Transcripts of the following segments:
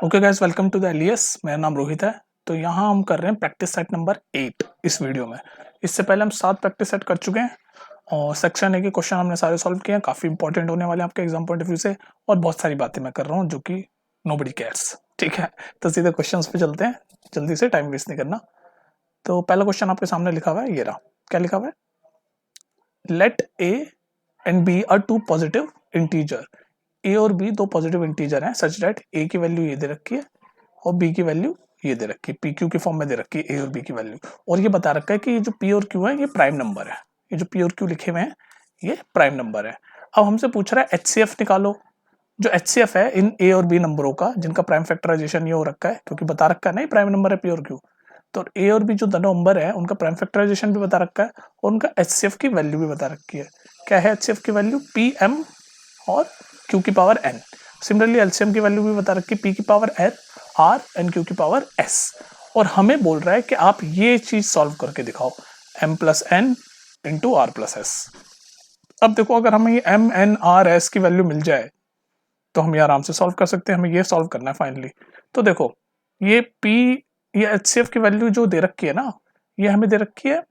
Okay guys, welcome to the एलियस। मेरा नाम रोहित है। तो यहाँ हम कर रहे हैं प्रैक्टिस सेट नंबर 8 इस वीडियो में। इससे पहले हम 7 प्रैक्टिस सेट कर चुके हैं और सेक्शन ए के क्वेश्चन हमने सारे सॉल्व किए हैं। काफ़ी इंपॉर्टेंट होने वाले हैं आपके एग्जाम पॉइंट ऑफ व्यू से, और बहुत सारी बातें मैं कर रहा हूँ जो कि नोबडी केयर्स। ठीक है, तो सीधे क्वेश्चंस पे चलते हैं, जल्दी से, टाइम वेस्ट नहीं करना। तो पहला क्वेश्चन आपके सामने लिखा हुआ है, ये रहा। क्या लिखा हुआ है? Let a and b are two positive integer. A और बी दो पॉजिटिव इंटीजर हैं सच दैट ए की वैल्यू ये दे रखी है और बी की वैल्यू ये दे रखी है, पी क्यू के फॉर्म में दे रखी है ए और बी की वैल्यू। और ये बता रखा है कि ये जो पी और क्यू है ये प्राइम नंबर है। ये जो पी और क्यू लिखे हुए हैं ये प्राइम नंबर है। अब हमसे पूछ रहा है एचसीएफ निकालो। जो एचसीएफ है इन ए और बी नंबरों का, जिनका प्राइम फैक्टराइजेशन ये हो रखा है, क्योंकि बता रखा है ना ये प्राइम नंबर है पी और क्यू। तो ए और बी जो दोनों नंबर है उनका प्राइम फैक्टराइजेशन भी बता रखा है और उनका एचसीएफ की वैल्यू भी बता रखी है। क्या है एचसीएफ की वैल्यू? पी एम और क्यू की पावर एन। सिमिलरली एलसीएम की वैल्यू भी बता रखी है, पी की power N R N Q की पावर एस। और हमें बोल रहा है कि आप ये चीज सॉल्व करके दिखाओ, M plus N into R plus S. अब देखो, अगर हमें ये एम एन आर एस की वैल्यू मिल जाए तो हम ये आराम से सॉल्व कर सकते हैं। हमें ये सॉल्व करना है फाइनली। तो देखो, ये पी, ये एचसीएफ की वैल्यू जो दे रखी है ना, ये हमें दे रखी है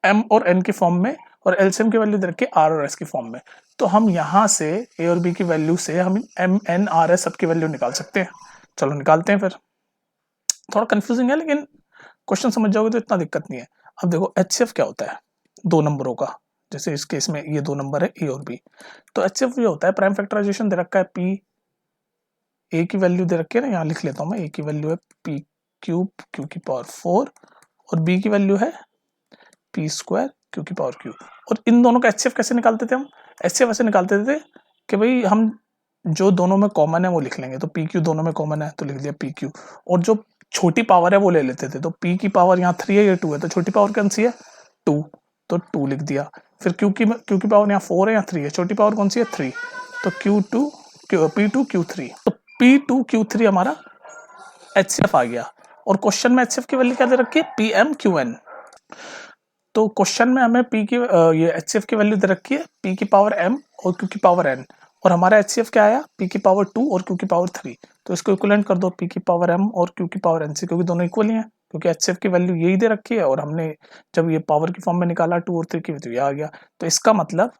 एम और एन की फॉर्म में, और एलसीएम की वैल्यू दे रखी है आर और एस की फॉर्म में। तो हम यहाँ से ए और बी की वैल्यू से हम एम एन आर एस सब की वैल्यू निकाल सकते हैं। चलो निकालते हैं फिर। थोड़ा कंफ्यूजिंग है लेकिन क्वेश्चन समझ जाओगे तो इतना दिक्कत नहीं है। अब देखो एचसीएफ क्या होता है दो नंबरों का। जैसे इस केस में ये दो नंबर है ए और बी, तो एचसीएफ ये होता है, प्राइम फैक्टराइजेशन दे रखा है पी, ए की वैल्यू दे रखी है ना, यहाँ लिख लेता हूँ मैं। ए की वैल्यू है पी क्यूब क्यू की पावर 4 और बी की वैल्यू है पी स्क्वायर क्यू की पावर क्यू। और इन दोनों का एचसीएफ कैसे निकालते थे हम? एचसीएफ ऐसे निकालते थे कि भाई हम जो दोनों में कॉमन है वो लिख लेंगे। तो पी क्यू दोनों में कॉमन है तो लिख दिया पी क्यू, और जो छोटी पावर है वो ले लेते थे। तो पी की पावर यहाँ 3 है, ये 2 है, तो छोटी पावर कौन सी है? 2, तो 2 लिख दिया। फिर क्यू की पावर यहाँ 4 है, यहाँ 3 है, छोटी पावर कौन सी है? 3, तो P2 Q3, तो P2 Q3 हमारा एचसीएफ आ गया। और क्वेश्चन में एचसीएफ की वैल्यू क्या दे रखी है? P M Q N. तो क्वेश्चन में हमें पी की ये एचसीएफ की वैल्यू दे रखी है पी की पावर एम और क्यू की पावर एन, और हमारा एचसीएफ क्या आया? पी की पावर 2 और क्यू की पावर 3। तो इसको इक्विवेलेंट कर दो पी की पावर एम और क्यू की पावर एन से, क्योंकि दोनों इक्वल ही हैं, क्योंकि एचसीएफ की वैल्यू यही दे रखी है और हमने जब ये पावर की फॉर्म में निकाला 2 और 3 की, तो ये आ गया। तो इसका मतलब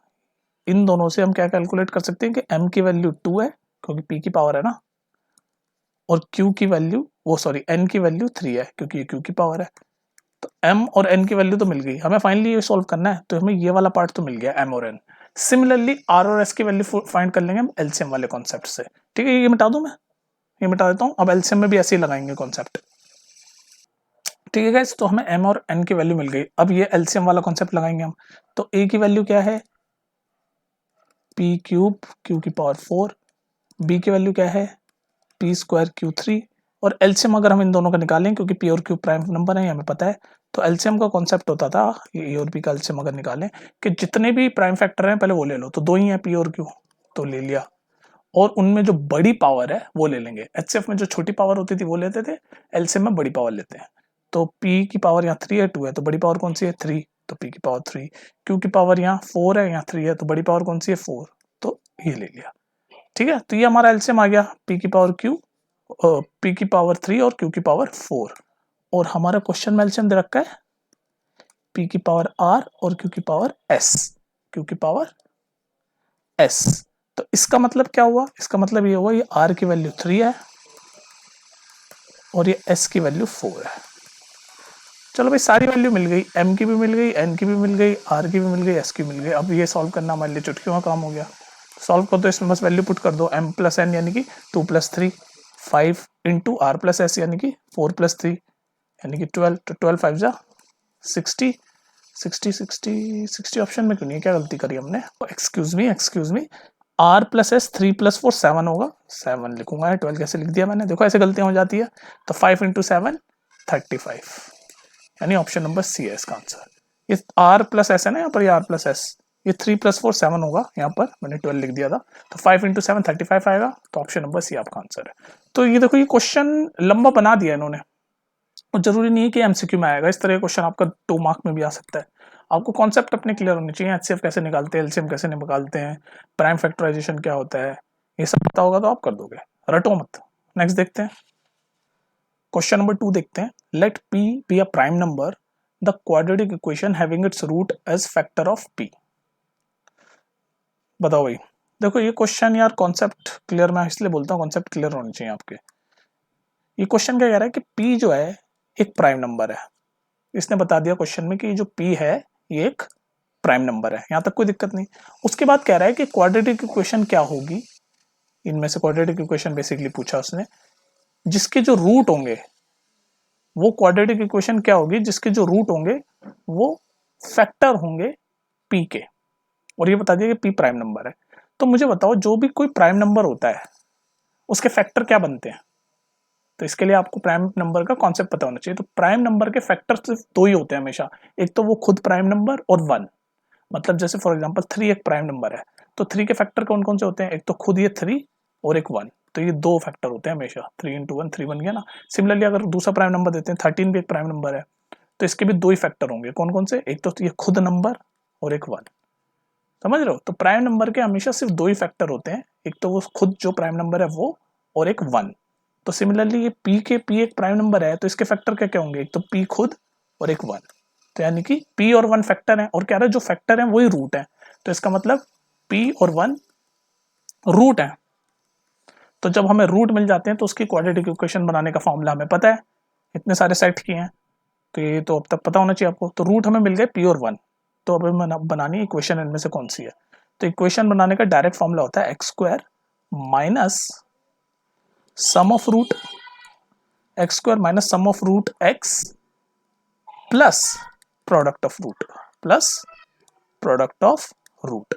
इन दोनों से हम क्या कैलकुलेट कर सकते हैं कि एम की वैल्यू 2 है क्योंकि पी की पावर है ना, और क्यू की वैल्यू, वो सॉरी, एन की वैल्यू 3 है क्योंकि ये क्यू की पावर है। तो m और n की वैल्यू तो मिल गई हमें। फाइनली ये सॉल्व करना है तो हमें ये वाला पार्ट तो मिल गया, m और n। सिमिलरली r और s की वैल्यू फाइंड कर लेंगे हम एलसीएम वाले कॉन्सेप्ट से। ठीक है, ये मिटा दूं मैं, ये मिटा देता हूँ। अब एलसीएम में भी ऐसे ही लगाएंगे कॉन्सेप्ट। ठीक है गाइस, तो हमें m और n की वैल्यू मिल गई। अब ये एलसीएम वाला कॉन्सेप्ट लगाएंगे हम। तो a की वैल्यू क्या है? p क्यूब q की पावर 4, b की वैल्यू क्या है? p square q3। और एलसीएम अगर हम इन दोनों का निकालें, क्योंकि p और q प्राइम नंबर है हमें पता है, तो एलसीएम का कॉन्सेप्ट होता था, ये ए और बी का एलसीएम अगर निकालें कि जितने भी प्राइम फैक्टर हैं पहले वो ले लो। तो दो ही हैं पी और क्यू, तो ले लिया, और उनमें जो बड़ी पावर है वो ले लेंगे। एचसीएफ में जो छोटी पावर होती थी वो लेते थे, एलसीएम में बड़ी पावर लेते हैं। तो पी की पावर यहाँ 3 है, 2 है, तो बड़ी पावर कौन सी है? 3, तो पी की पावर 3। क्यू की पावर यहाँ 4 है, यहाँ 3 है, तो बड़ी पावर कौन सी है? 4, तो ये ले लिया। ठीक है, तो ये हमारा एलसीएम आ गया, पी की पावर क्यू, पी की पावर 3 और क्यू की पावर 4। और हमारा क्वेश्चन में एलसीएम दे रखा है पी की पावर आर और क्यू की पावर एस, क्यू की पावर एस। तो इसका मतलब क्या हुआ? इसका मतलब ये हुआ, ये आर की वैल्यू 3 है और ये एस की वैल्यू 4 है। चलो भाई, सारी वैल्यू मिल गई, एम की भी मिल गई, एन की भी मिल गई, आर की भी मिल गई, एस की मिल गई। अब ये सॉल्व करना हमारे लिए चुटकियों का काम हो गया। सॉल्व कर दो, इसमें बस वैल्यू पुट कर दो, एम प्लस एन यानी कि 2 plus 3, 5 into R plus S यानी कि 4 प्लस 3 यानी कि 12, तो 12 5 जा 60, 60 ऑप्शन में क्यों नहीं है? क्या गलती करी हमने? Excuse me, R plus S 3 plus 4 7 होगा, 7 लिखूंगा। 12 कैसे लिख दिया मैंने? देखो ऐसे गलतियां हो जाती है। तो 5 इंटू 7 35, यानी ऑप्शन नंबर सी है इसका आंसर। ये आर प्लस एस है ना, यहाँ पर ये आर प्लस एस, ये 3 प्लस 4 7 होगा, यहाँ पर मैंने 12 लिख दिया था। तो 5 इंटू 7 35 आएगा, तो ऑप्शन नंबर सी आपका आंसर है। तो ये देखो, ये क्वेश्चन लंबा बना दिया इन्होंने, और जरूरी नहीं है कि एमसीक्यू में आएगा। इस तरह का क्वेश्चन आपका 2 मार्क में भी आ सकता है। आपको कॉन्सेप्ट अपने क्लियर होने चाहिए, एचसीएफ कैसे निकालते हैं, एलसीएम कैसे निकालते हैं, प्राइम फैक्टराइजेशन क्या होता है, ये सब पता होगा तो आप कर दोगे। रटो मत, नेक्स्ट देखते हैं क्वेश्चन नंबर 2 देखते हैं। Let p be a prime number, the quadratic equation having its root as factor of p। बताओ भाई, देखो ये क्वेश्चन यार कॉन्सेप्ट क्लियर, मैं इसलिए बोलता हूँ कॉन्सेप्ट क्लियर होने चाहिए आपके। ये क्वेश्चन क्या कह रहा है कि p जो है एक प्राइम नंबर है। इसने बता दिया क्वेश्चन में कि ये जो p है ये एक प्राइम नंबर है, यहाँ तक कोई दिक्कत नहीं। उसके बाद कह रहा है कि क्वाड्रेटिक इक्वेशन क्या होगी, इनमें से क्वाड्रेटिक इक्वेशन बेसिकली पूछा उसने, जिसके जो रूट होंगे वो क्वाड्रेटिक इक्वेशन क्या होगी, जिसके जो रूट होंगे वो फैक्टर होंगे p के, और ये बता दिया कि p प्राइम नंबर है। तो मुझे बताओ जो भी कोई प्राइम नंबर होता है उसके फैक्टर क्या बनते हैं। तो इसके लिए आपको प्राइम नंबर का कॉन्सेप्ट पता होना चाहिए। तो प्राइम नंबर के फैक्टर सिर्फ दो ही होते हैं हमेशा, एक तो वो खुद प्राइम नंबर और 1। मतलब जैसे फॉर एग्जांपल 3 एक प्राइम नंबर है, तो 3 के फैक्टर कौन कौन से होते हैं, एक तो खुद ये 3 और एक 1। तो ये दो फैक्टर होते हैं हमेशा, 3 इंटू 1 3 बन गया ना। सिमिलरली अगर दूसरा प्राइम नंबर देते हैं 13 भी एक प्राइम नंबर है, तो इसके भी दो ही फैक्टर होंगे, कौन कौन से, एक तो ये खुद नंबर और एक 1। समझ रहे हो। तो प्राइम नंबर के हमेशा सिर्फ दो ही फैक्टर होते हैं, एक तो वो खुद जो प्राइम नंबर है वो, और एक 1। तो सिमिलरली ये p एक प्राइम नंबर है, तो इसके फैक्टर क्या क्या होंगे, एक तो p खुद और एक 1। तो यानी कि p और 1 फैक्टर है, और कह रहा है जो फैक्टर है वही रूट है, तो इसका मतलब p और 1 रूट है। तो जब हमें रूट मिल जाते हैं तो उसकी क्वाड्रेटिक इक्वेशन बनाने का फॉर्मूला हमें पता है, इतने सारे सेट किए हैं तो ये तो अब तक पता होना चाहिए आपको। तो रूट हमें मिल गए p और 1, तो अब हमें बनानी इक्वेशन इनमें से कौन सी है। तो इक्वेशन बनाने का डायरेक्ट फॉर्मूला होता है X square minus sum of root X square minus sum of root X plus product of root plus product of root.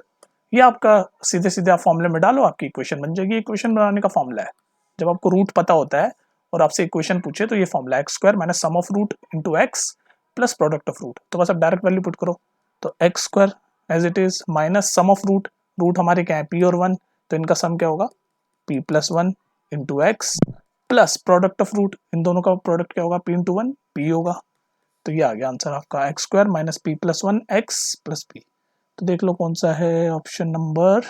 ये आपका सीधे सीधे आप फॉर्मूले में डालो, आपकी इक्वेशन बन जाएगी। इक्वेशन बनाने का फॉर्मूला है, जब आपको रूट पता होता है और आपसे इक्वेशन पूछे तो ये formula X square minus sum of root into x plus product of root. तो बस आप डायरेक्ट वैल्यू पुट करो, तो X square as it is minus sum of root, root हमारे क्या है p और 1, तो इनका सम क्या होगा p plus 1 into x plus product of root, इन दोनों का प्रोडक्ट क्या होगा p इंटू 1 p होगा। तो ये आ गया आंसर आपका X square minus p plus 1 X plus p। तो देख लो कौन सा है, option number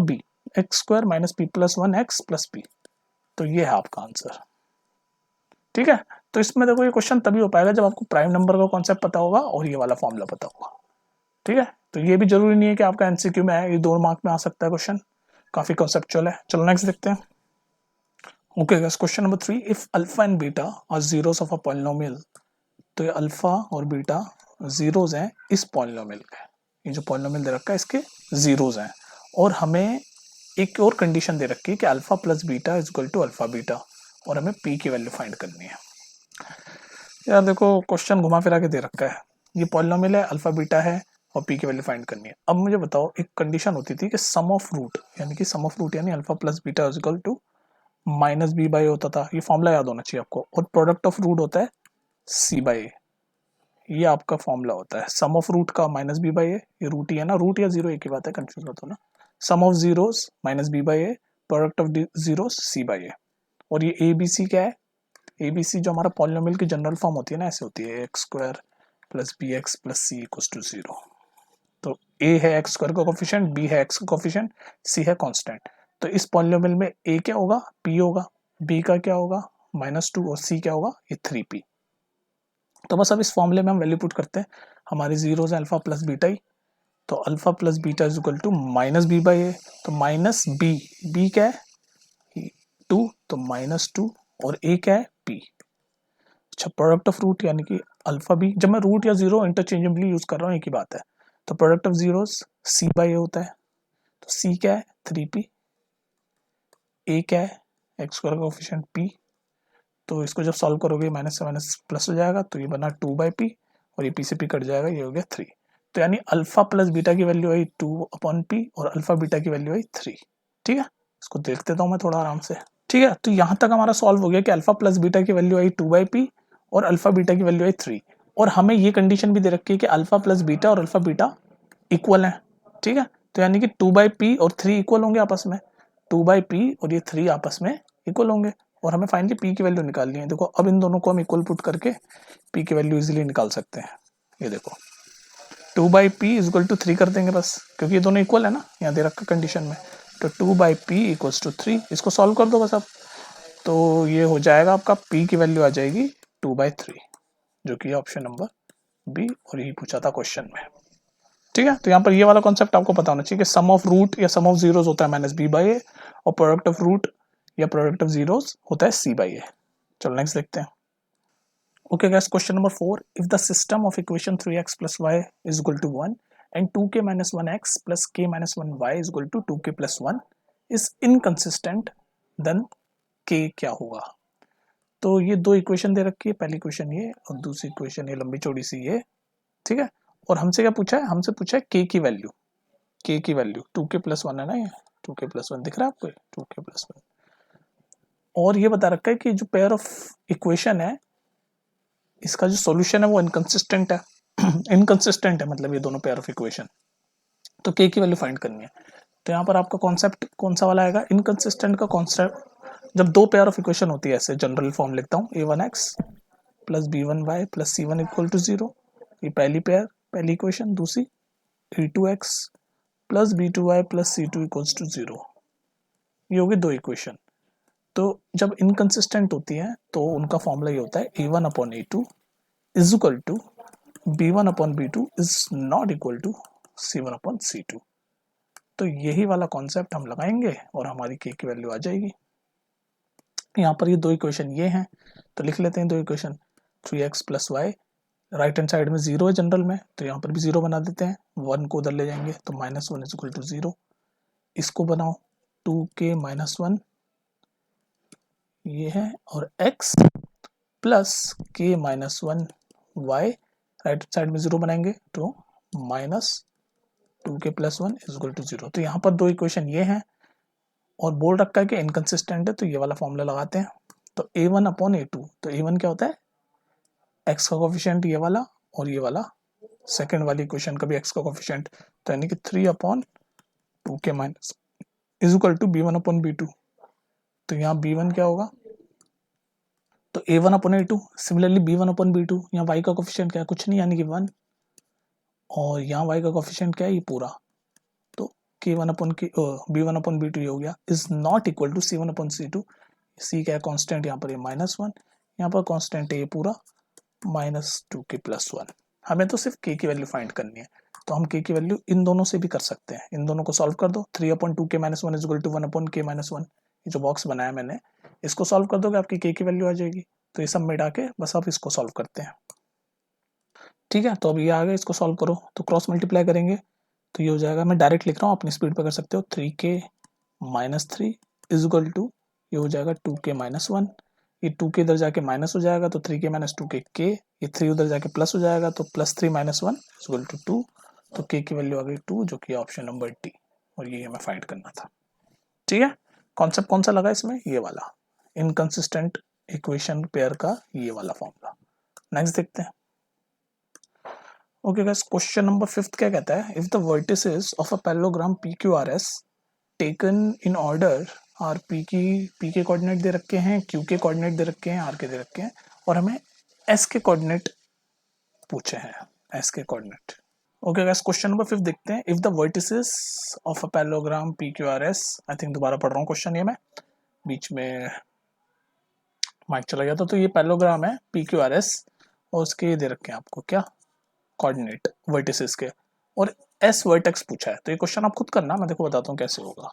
B, X square minus P plus 1 X plus पी। तो ये है आपका आंसर। ठीक है, तो इसमें देखो ये क्वेश्चन तभी हो पाएगा जब आपको प्राइम नंबर का कॉन्सेप्ट पता होगा और ये वाला फॉर्मूला पता होगा। ठीक है, तो ये भी जरूरी नहीं है कि आपका एमसीक्यू में है, ये 2 मार्क में आ सकता है क्वेश्चन, काफी कॉन्सेप्चुअल है। चलो नेक्स्ट देखते हैं। Okay guys, question number 3, if alpha and beta are zeros of a polynomial. तो ये अल्फा और बीटा जीरोस हैं इस पॉलिनोमियल के, ये जो पॉलिनोमियल दे रखा है इसके जीरोस हैं, और हमें एक और कंडीशन दे रखी है कि alpha plus beta is equal to alpha beta, और हमें पी की वैल्यू फाइंड करनी है। यार देखो क्वेश्चन घुमा फिरा के दे रखा है, ये पॉलिनोमियल है, अल्फा बीटा है और पी की वैल्यू फाइंड करनी है। अब मुझे बताओ, एक कंडीशन होती थी कि सम ऑफ रूट यानी alpha plus beta is equal to minus B by होता था, ये फॉर्मूला याद होना चाहिए आपको, और प्रोडक्ट ऑफ रूट होता है सी बाई ए, ये आपका फॉर्मूला होता है। सम ऑफ रूट का माइनस बी बाई ए, ये रूट ही है ना, रूट या जीरो एक ही बात है, कंफ्यूज मत होना। Sum of zeros minus B by a, product of zeros c by a. और ये ए बी सी क्या है, ए बी सी जो हमारा पॉलिनोमियल की जनरल फॉर्म होती है ना, ऐसे होती है X square plus B X plus C equals to 0। तो ए है एक्स स्क्वायर का कोफिशिएंट, बी है एक्स का कोफिशिएंट, सी है कांस्टेंट। तो इस पॉलिनोमियल में ए क्या होगा, पी होगा, बी का क्या होगा -2, और सी क्या होगा ये 3p। तो बस अब इस फॉर्मूले में हम वैल्यू पुट करते हैं, हमारे जीरोस है अल्फा प्लस बीटा ही, तो alpha plus beta is equal to minus B by a, तो माइनस बी, बी क्या है 2, तो -2, और ए क्या है p। अच्छा, प्रोडक्ट ऑफ रूट यानी कि अल्फा बी, जब मैं रूट या जीरो इंटरचेंजेबली यूज कर रहा हूँ एक ही बात है, तो product of zeros c by a होता है, तो सी क्या है 3p, ए क्या है एक्स स्क्वायर का कोफिशिएंट p, तो इसको जब सॉल्व करोगे माइनस से माइनस प्लस हो जाएगा, तो ये बना 2/p, और ये p से p कट जाएगा, ये हो गया 3। तो यानी अल्फा प्लस बीटा की वैल्यू आई 2/p और अल्फा बीटा की वैल्यू आई 3। ठीक है, इसको देख देता हूँ मैं थोड़ा आराम से। ठीक है, तो यहाँ तक हमारा सॉल्व हो गया कि अल्फा प्लस बीटा की वैल्यू आई 2/p और अल्फा बीटा की वैल्यू आई 3, और हमें ये कंडीशन भी दे रखी है कि अल्फा प्लस बीटा और अल्फा बीटा इक्वल है। ठीक है, तो यानी कि 2/p और 3 इक्वल होंगे आपस में, 2/p और ये 3 आपस में इक्वल होंगे, और हमें फाइनली p की वैल्यू निकालनी है। देखो अब इन दोनों को हम इक्वल पुट करके p की वैल्यू इजीली निकाल सकते हैं। ये देखो 2/p इज इक्वल टू 3 कर देंगे बस, क्योंकि ये दोनों इक्वल है ना, यहाँ दे रखा कंडीशन में तो 2/p इक्वल्स टू 3, इसको सॉल्व कर दो बस अब। तो ये हो जाएगा आपका p की वैल्यू आ जाएगी 2/3, जो कि ऑप्शन नंबर बी, और यही पूछा था क्वेश्चन में। ठीक है, तो यहाँ पर ये वाला कॉन्सेप्ट आपको पता होना चाहिए कि सम ऑफ रूट या सम ऑफ जीरोस होता है -b/a, और प्रोडक्ट ऑफ रूट या प्रोडक्ट ऑफ जीरोस होता है c/a। चलो नेक्स्ट देखते हैं। Okay guys, question number 4, if the system of equation 3x + y is equal to 1 and 2k - 1x + k - 1y is equal to 2k + 1 is inconsistent, then k क्या होगा। तो ये दो इक्वेशन दे रखी है, पहली इक्वेशन ये और दूसरी इक्वेशन ये लंबी चौड़ी सी ये। ठीक है, और हमसे क्या पूछा है, हमसे पूछा है k की वैल्यू, k की वैल्यू 2k + 1 है ना, ये 2k + 1 दिख रहा है आपको, 2k + 1। और ये बता रखा है कि जो पेयर ऑफ इक्वेशन है इसका जो सॉल्यूशन है वो इनकंसिस्टेंट है। इनकंसिस्टेंट है मतलब ये दोनों पेयर ऑफ इक्वेशन, तो k की वैल्यू फाइंड करनी है। तो यहाँ पर आपका कॉन्सेप्ट कौन सा वाला आएगा, इनकंसिस्टेंट का कॉन्सेप्ट। जब दो पेयर ऑफ इक्वेशन होती है, ऐसे जनरल फॉर्म लिखता हूँ, a1x + b1y + c1 = 0, ये पहली पेयर, पहली इक्वेशन। दूसरी a2x + b2y + c2 = 0, ये होगी दो इक्वेशन। तो जब इनकंसिस्टेंट होती है तो उनका फॉर्मूला ये होता है a1/a2 is equal to b1/b2 is not equal to c1/c2। तो यही वाला कॉन्सेप्ट हम लगाएंगे और हमारी k की वैल्यू आ जाएगी। यहाँ पर ये दो इक्वेशन ये हैं, तो लिख लेते हैं दो equation. 3x + y, right hand side में 0 है जनरल में, तो यहाँ पर भी 0 बना देते हैं, 1 को उधर ले जाएंगे तो -1 इज इक्वल टू 0। इसको बनाओ 2k - 1 ये है, और x + k - 1 y, right side में 0 बनाएंगे तो -2k + 1 इज इक्वल टू 0। तो यहाँ पर दो इक्वेशन ये हैं और बोल रखा है कि इनकंसिस्टेंट है, तो ये वाला फॉर्मूला लगाते हैं। तो a1/a2, तो a1 क्या होता है, x का कोफिशिएंट ये वाला, और ये वाला सेकंड वाली इक्वेशन का भी x का कोफिशिएंट, तो यानी कि 3/2k - is equal to b1/b2। तो यहाँ b1 क्या होगा, तो a1/a2, सिमिलरली b1/b2, यहाँ y का कोफिशिएंट क्या है, कुछ नहीं यानी कि 1, और यहाँ y का कोफिशिएंट क्या है, ये पूरा, तो b1/b2 ये हो गया, is not equal to c1/c2। c क्या है, कांस्टेंट, यहाँ पर ये -1, यहाँ पर कांस्टेंट है ये पूरा -2k + 1। हमें तो सिर्फ k की वैल्यू फाइंड करनी है, तो हम k की वैल्यू इन दोनों से भी कर सकते हैं, इन दोनों को सॉल्व कर दो। 3/2k - 1 is equal to 1/k - 1, ये जो बॉक्स बनाया मैंने, इसको सॉल्व कर दोगे आपकी k की वैल्यू आ जाएगी। तो ये सब मिटा के बस आप इसको सॉल्व करते हैं। ठीक है, तो अब ये आ गया, इसको सॉल्व करो, तो क्रॉस मल्टीप्लाई करेंगे तो ये हो जाएगा, मैं डायरेक्ट लिख रहा हूँ, अपनी स्पीड पे कर सकते हो, 3k - 3 इज इक्वल टू, ये हो जाएगा 2k - 1, ये 2k इधर जाके माइनस हो जाएगा तो 3k - 2k k, ये 3 उधर जाके प्लस हो जाएगा तो +3 - 1 इज इक्वल टू 2। तो k की वैल्यू आ गई 2, जो कि ऑप्शन नंबर डी, और ये हमें फाइंड करना था। ठीक है, कॉन्सेप्ट कौन सा लगा इसमें, ये वाला इनकंसिस्टेंट इक्वेशन पेयर का ये वाला फॉर्मूला। नेक्स्ट देखते हैं। ओके गाइस, क्वेश्चन नंबर 5 क्या कहता है, if the vertices of a parallelogram PQRS taken in order are, P के कोऑर्डिनेट दे रखे हैं, क्यू के कोऑर्डिनेट दे रखे हैं, आर के दे रखे हैं, और हमें एस के कोऑर्डिनेट पूछे हैं, एस के coordinate. Okay guys, question number 5 देखते हैं। If the vertices of a parallelogram PQRS, I think दोबारा पढ़ रहा हूँ क्वेश्चन, ये मैं बीच में माइक चला गया था। तो ये पैरेललोग्राम है PQRS और उसके ये दे रखे हैं आपको क्या, कोऑर्डिनेट वर्टिसेस के, और एस वर्टेक्स पूछा है। तो ये क्वेश्चन आप खुद करना, मैं देखो बताता हूँ कैसे होगा।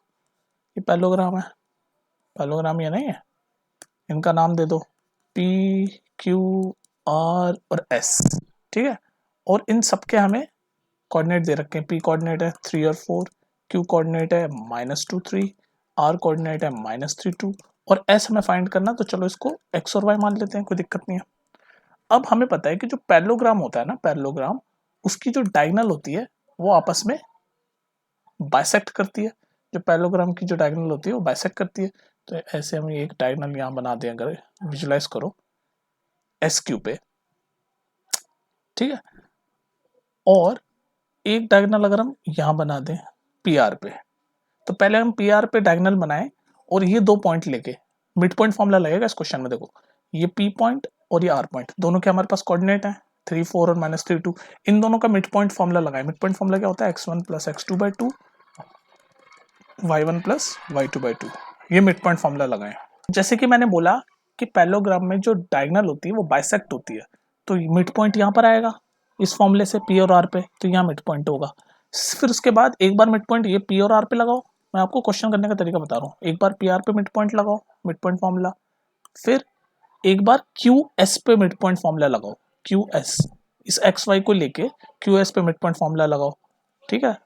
ये पैरेललोग्राम है, पैरेललोग्राम ये नहीं है, इनका नाम दे दो P Q R और S। ठीक है, और इन सबके हमें कोऑर्डिनेट दे रखे हैं। P कोऑर्डिनेट है 3 और 4, Q कोऑर्डिनेट है -2 3, R कोऑर्डिनेट है -3 2, और S हमें फाइंड करना, तो चलो इसको X और Y मान लेते हैं, कोई दिक्कत नहीं है। अब हमें पता है कि जो पैरेललोग्राम होता है ना, पैरेललोग्राम, उसकी जो डायगोनल होती है वो आपस में बाइसेक्ट करती है। जो पैरेललोग्राम की जो डायगोनल होती है वो बाइसेक्ट करती है। तो ऐसे हम एक डायगोनल यहाँ बना दें, अगर विजुलाइज करो SQ पे, ठीक है, और एक डायगोनल अगर हम यहाँ बना दें PR पे, तो पहले हम PR पे डायगोनल बनाएं और ये दो पॉइंट लेके मिड पॉइंट फॉर्मूला लगेगा इस क्वेश्चन में। देखो ये P पॉइंट और ये R पॉइंट, दोनों के हमारे पास कोऑर्डिनेट है 3 4 और -3 2, इन दोनों का मिड पॉइंट फॉर्मूला लगाएं। मिड पॉइंट फॉर्मूला क्या होता है, x1 + x2/2 y1 plus y2/2, ये मिड पॉइंट फॉर्मूला लगाएं। जैसे कि मैंने बोला कि पैरेललोग्राम में जो डायगोनल होती है वो बाइसेक्ट होती है, तो मिड पॉइंट यहाँ पर आएगा इस फॉर्मूले से P और R पे, तो यहाँ मिड पॉइंट होगा। फिर उसके बाद एक बार मिड पॉइंट ये P और R पे लगाओ, मैं आपको क्वेश्चन करने का तरीका बता रहा हूँ। एक बार PR पे मिड पॉइंट लगाओ, मिड पॉइंट फॉर्मूला, फिर एक बार QS पे मिड पॉइंट फॉर्मूला लगाओ, QS इस XY को लेके QS पे मिड पॉइंट फॉर्मूला लगाओ, ठीक है।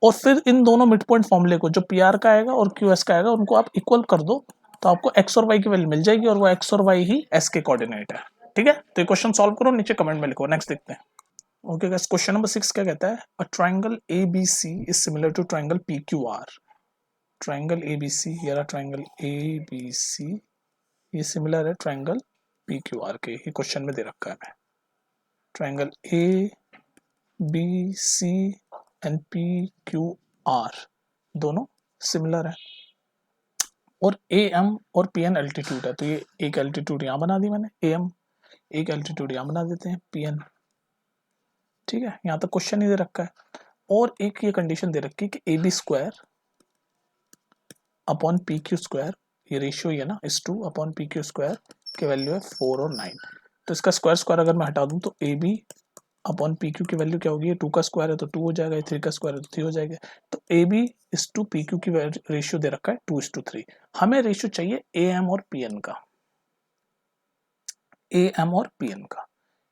और फिर इन दोनों मिड पॉइंट फॉर्मूले को, जो PR का आएगा और QS का आएगा, उनको आप इक्वल कर दो, तो आपको x और y की वैल्यू मिल जाएगी, और वो x और y ही S के कोऑर्डिनेट है, ठीक है। तो ये क्वेश्चन सॉल्व करो, नीचे कमेंट में लिखो। नेक्स्ट देखते हैं। ओके गाइस, क्वेश्चन नंबर 6 क्या कहता है? A triangle ABC is similar to triangle PQR। Triangle ABC, या ट्रायंगल ABC ये सिमिलर है ट्रायंगल PQR के, ये क्वेश्चन में दे रखा है। ट्रायंगल ABC एंड PQR दोनों सिमिलर है, और AM और PN एल्टीट्यूड है, तो ये एक एल्टीट्यूड यहाँ बना दी मैंने AM, एक एल्टीट्यूड यहाँ बना देते हैं PN, ठीक है। यहाँ तक क्वेश्चन ही दे रखा है। और एक ये कंडीशन दे रखी है कि AB square upon PQ square, ये रेशियो ही है ना, इस 2 अपॉन PQ स्क्वायर की वैल्यू है 4 और 9। तो इसका स्क्वायर स्क्वायर अगर मैं हटा दूं तो AB अपॉन PQ की वैल्यू क्या होगी? 2 का स्क्वायर है तो 2 हो जाएगा, 3 का स्क्वायर है तो 3 हो जाएगा। तो AB इस टू PQ की रेशियो दे रखा है 2:3। हमें रेशियो चाहिए AM और PN का, AM और PN का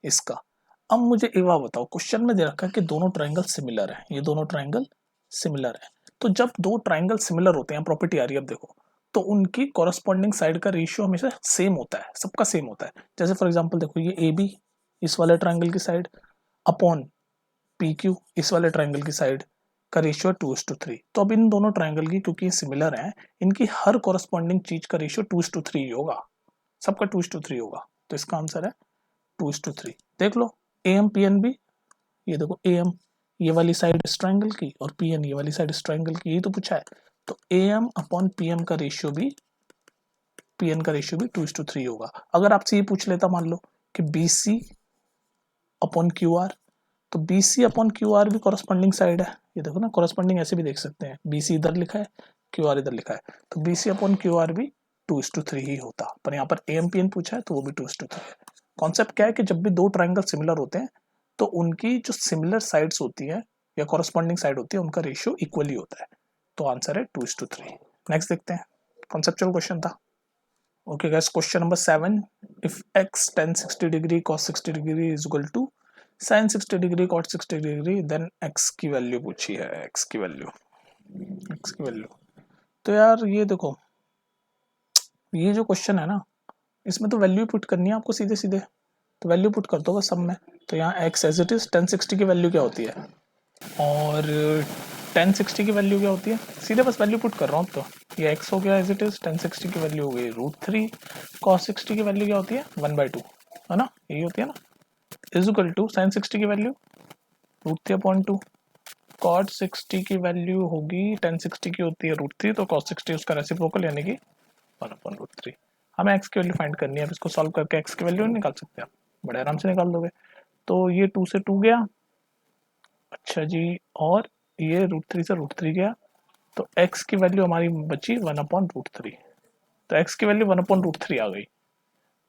इसका। अब मुझे एक बात बताओ, क्वेश्चन में दे रखा है कि दोनों ट्रायंगल सिमिलर है, ये दोनों ट्रायंगल सिमिलर है। तो जब दो ट्रायंगल सिमिलर होते हैं, प्रॉपर्टी आ रही है अब देखो, तो उनकी कॉरस्पॉन्डिंग साइड का रेशियो हमेशा सेम होता है, सबका सेम होता है। जैसे फॉर एग्जांपल देखो, ये AB इस वाले ट्रायंगल की साइड अपॉन PQ इस वाले ट्रायंगल की साइड का रेशियो 2:3। तो अब इन दोनों ट्रायंगल की, क्योंकि ये सिमिलर हैं, इनकी हर कॉरस्पॉन्डिंग चीज का रेशियो 2:3 ही होगा, सबका 2:3 होगा। तो इसका आंसर है 2:3। देख लो AM PN भी, ये देखो AM ये वाली साइड इस ट्रायंगल की और PN ये वाली साइड इस ट्रायंगल की, यही तो पूछा है। तो AM अपॉन PM का रेशियो भी, PN का रेशियो भी 2:3 होगा। अगर आपसे ये पूछ लेता मान लो कि BC अपॉन QR, तो BC अपॉन QR भी कॉरस्पॉन्डिंग साइड है, ये देखो ना, कॉरस्पॉन्डिंग ऐसे भी देख सकते हैं, BC इधर लिखा है, QR इधर लिखा है, तो BC अपॉन QR भी 2:3 ही होता। पर यहाँ पर AM PN पूछा है तो वो भी 2:3 है। कॉन्सेप्ट क्या है कि जब भी दो ट्रायंगल सिमिलर होते हैं तो उनकी जो सिमिलर साइड्स होती है या कॉरस्पॉन्डिंग साइड होती है, उनका रेशियो इक्वली होता है। तो आंसर है 2:3। नेक्स्ट देखते हैं, कॉन्सेप्चुअल क्वेश्चन था। Okay guys, question number 7, if x tan 60 degree cos 60 degree is equal to sin 60 degree cot 60 degree, then x की वैल्यू पूछी है, x की वैल्यू। तो यार ये देखो, ये जो क्वेश्चन है ना, इसमें तो वैल्यू पुट करनी है आपको सीधे सीधे, तो वैल्यू पुट कर दो बस सब में। तो यहाँ x as it is tan 60 की वैल्यू क्या होती है, और tan 60 की वैल्यू क्या होती है, सीधे बस वैल्यू पुट कर रहा हूँ। तो ये x हो गया एज इट इज, tan 60 की वैल्यू हो गई √3, cos 60 की वैल्यू क्या होती है 1/2, है ना, यही होती है ना, इज इक्वल टू sin 60 की वैल्यू √3/2, cot 60 की वैल्यू होगी, tan 60 की होती है √3, तो cos 60 उसका रेसिप्रोकल यानी कि 1/√3। हमें x की वैल्यू फाइंड करनी है, अब इसको सॉल्व करके x की वैल्यू निकाल सकते हैं आप, बड़े आराम से निकाल दोगे। तो ये 2 से 2 गया, अच्छा जी, और ये √3 से √3 गया, तो x की वैल्यू हमारी बची 1/√3। तो x की वैल्यू 1/√3 आ गई।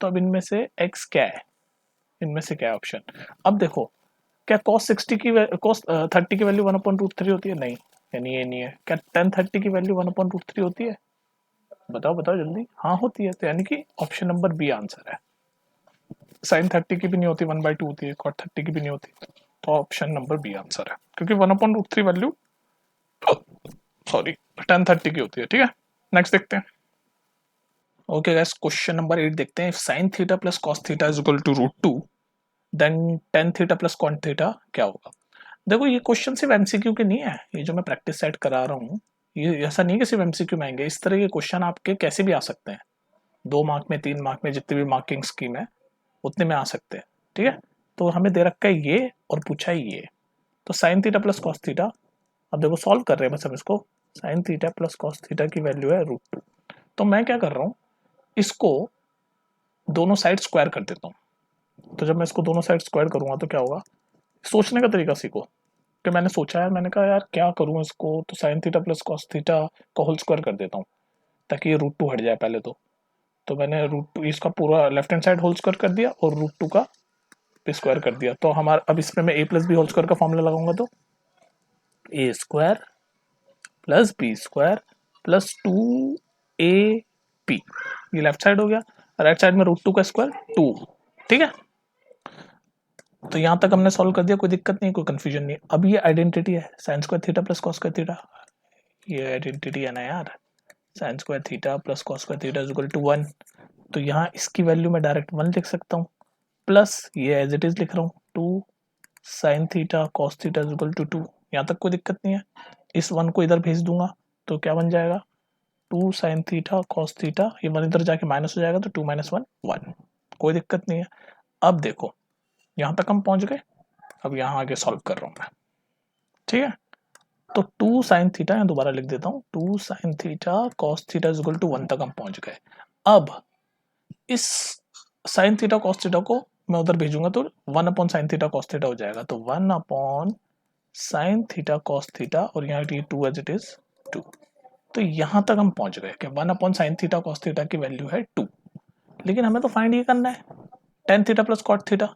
तो अब इनमें से x क्या है, इनमें से क्या है ऑप्शन। अब देखो, क्या cos 60 की cos 30 की वैल्यू 1/√3 होती है? नहीं, यानी ये नहीं है। क्या tan 30 की वैल्यू 1/√3 होती है? बताओ बताओ जल्दी। हाँ होती है, तो यानी कि ऑप्शन नंबर बी आंसर है। sin 30 की भी नहीं होती, 1/2 होती है, cot 30 की भी नहीं होती, तो ऑप्शन नंबर बी आंसर है, क्योंकि 1/√3 वैल्यू सॉरी tan 30 की होती है, ठीक है। नेक्स्ट देखते हैं। ओके गाइस, क्वेश्चन नंबर 8 देखते हैं। sin theta plus cos theta is equal to √2, then tan theta plus cot theta क्या होगा। देखो ये क्वेश्चन सिर्फ एमसीक्यू के नहीं है, ये जो मैं प्रैक्टिस सेट करा रहा हूँ, ये ऐसा नहीं कि सिर्फ एमसीक्यू में आएंगे, इस तरह के क्वेश्चन आपके कैसे भी आ सकते हैं, 2 मार्क में, 3 मार्क में, जितनी भी मार्किंग स्कीम है उतने में आ सकते हैं, ठीक है। तो हमें दे रखा है ये और पूछा है ये, तो sine theta plus cos theta, अब देखो सॉल्व कर रहे हैं बस हम इसको। Sine theta plus cos theta की वैल्यू है √2, तो मैं क्या कर रहा हूँ, इसको दोनों साइड स्क्वायर कर देता हूँ। तो जब मैं इसको दोनों साइड स्क्वायर करूंगा तो क्या होगा, सोचने का तरीका सीखो। कि मैंने सोचा है, मैंने कहा यार क्या करूँ इसको, तो sine theta plus cos theta का होल स्क्वायर कर देता हूँ ताकि ये √2 हट जाए पहले तो मैंने √2 इसका पूरा left hand side whole square कर दिया और √2 का भी स्क्वायर कर दिया। तो हमारा अब इसमें मैं a plus B whole square का फॉर्मूला लगाऊंगा तो a square plus B square plus 2ab, ये लेफ्ट साइड हो गया, राइट साइड में √2 का स्क्वायर 2। ठीक है, तो यहां तक हमने सॉल्व कर दिया, कोई दिक्कत नहीं, कोई कंफ्यूजन नहीं। अब ये आइडेंटिटी है sine square theta plus cos square theta, ये आइडेंटिटी है ना यार, sine square theta plus cos square theta is equal to 1। तो यहाँ इसकी वैल्यू मैं डायरेक्ट 1 लिख सकता हूँ, प्लस ये एज इट इज लिख रहा हूँ 2 sine theta cos theta is equal to 2। यहाँ तक कोई दिक्कत नहीं है। इस 1 को इधर भेज दूंगा तो क्या बन जाएगा, 2 साइन थीटा कॉस थीटा, ये 1 इधर जाके माइनस हो जाएगा तो 2 - 1 1, कोई दिक्कत नहीं है। अब देखो यहाँ तक हम पहुंच गए, अब यहाँ आगे सॉल्व कर रहा हूँ मैं। ठीक है, तो 2 साइन थीटा, यहाँ दोबारा लिख देता हूँ, 2 sine theta cos theta is equal to 1 तक हम पहुंच गए। अब इस साइन थीटा कॉस थीटा को मैं उधर भेजूंगा तो 1 upon sine theta cos theta हो जाएगा, तो 1 upon sine theta cos theta, और यहाँ 2 एज इट इज 2। तो यहां तक हम पहुंच गए कि 1 upon sine theta cos theta की वैल्यू है 2। लेकिन हमें तो फाइंड ये करना है tan theta plus cot theta.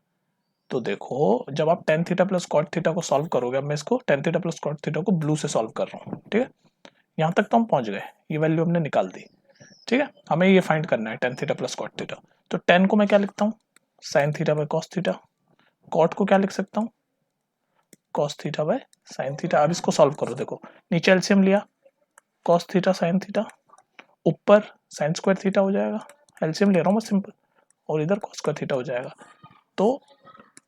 तो देखो जब आप tan theta plus cot theta को सॉल्व करोगे, अब मैं इसको tan theta plus cot theta को ब्लू से सॉल्व कर रहा हूँ। ठीक है, यहाँ तक तो हम पहुंच गए, ये वैल्यू हमने निकाल दी। ठीक है, हमें ये फाइंड करना है tan theta plus cot theta. तो टेन को मैं क्या लिखता हूँ, sine theta by cos theta, cot को क्या लिख सकता हूँ, cos theta by sine theta. अब इसको सॉल्व करो, देखो नीचे एलसीएम लिया, कॉस थीटा साइन थीटा, ऊपर साइन स्क्वायर थीटा हो जाएगा, एलसीएम ले रहा हूँ मैं सिंपल, और इधर कॉस स्क्वायर थीटा हो जाएगा। तो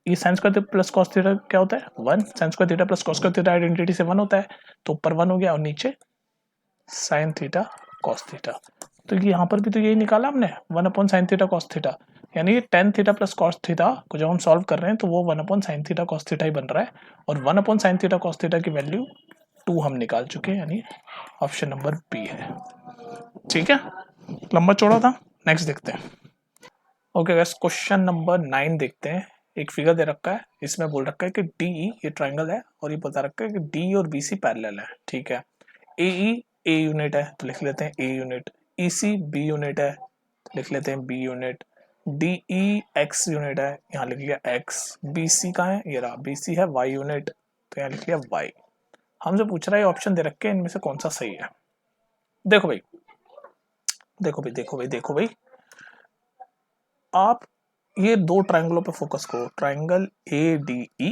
ये sine square plus cos theta क्या होता है, 1, sign square theta plus cos square theta identity से 1 होता है, तो ऊपर 1 हो गया और नीचे साइन थीटा कॉस थीटा। तो यहाँ पर भी तो यही निकाला हमने, 1 upon sine theta cos theta, यानी tan theta plus cos theta को जब हम सॉल्व कर रहे हैं तो वो 1 upon sine theta cos theta ही बन रहा है, और 1 upon sine theta cos theta की वैल्यू 2 हम निकाल चुके हैं, यानी ऑप्शन नंबर बी है। ठीक है, लंबा चौड़ा था, नेक्स्ट देखते हैं। ओके गाइस, क्वेश्चन नंबर 9 देखते हैं। एक फिगर दे रखा है, इसमें बोल रखा है कि डी, ये ट्राइंगल है, और ये बता रखा है कि डी और बी सी पैरेलल है। ठीक है, ए ए यूनिट है तो लिख लेते हैं A unit, E C B unit है तो लिख लेते हैं B unit, D E X unit है, यहाँ लिख लिया एक्स, बी सी कहाँ है, ये रहा बी सी है वाई यूनिट, तो यहाँ लिख लिया वाई। हमसे पूछ रहा है ऑप्शन दे रखे हैं, इनमें से कौन सा सही है। देखो भाई, देखो भाई, देखो भाई, देखो भाई, आप ये दो ट्राइंगलों पे फोकस करो, ट्राइंगल ए डी ई,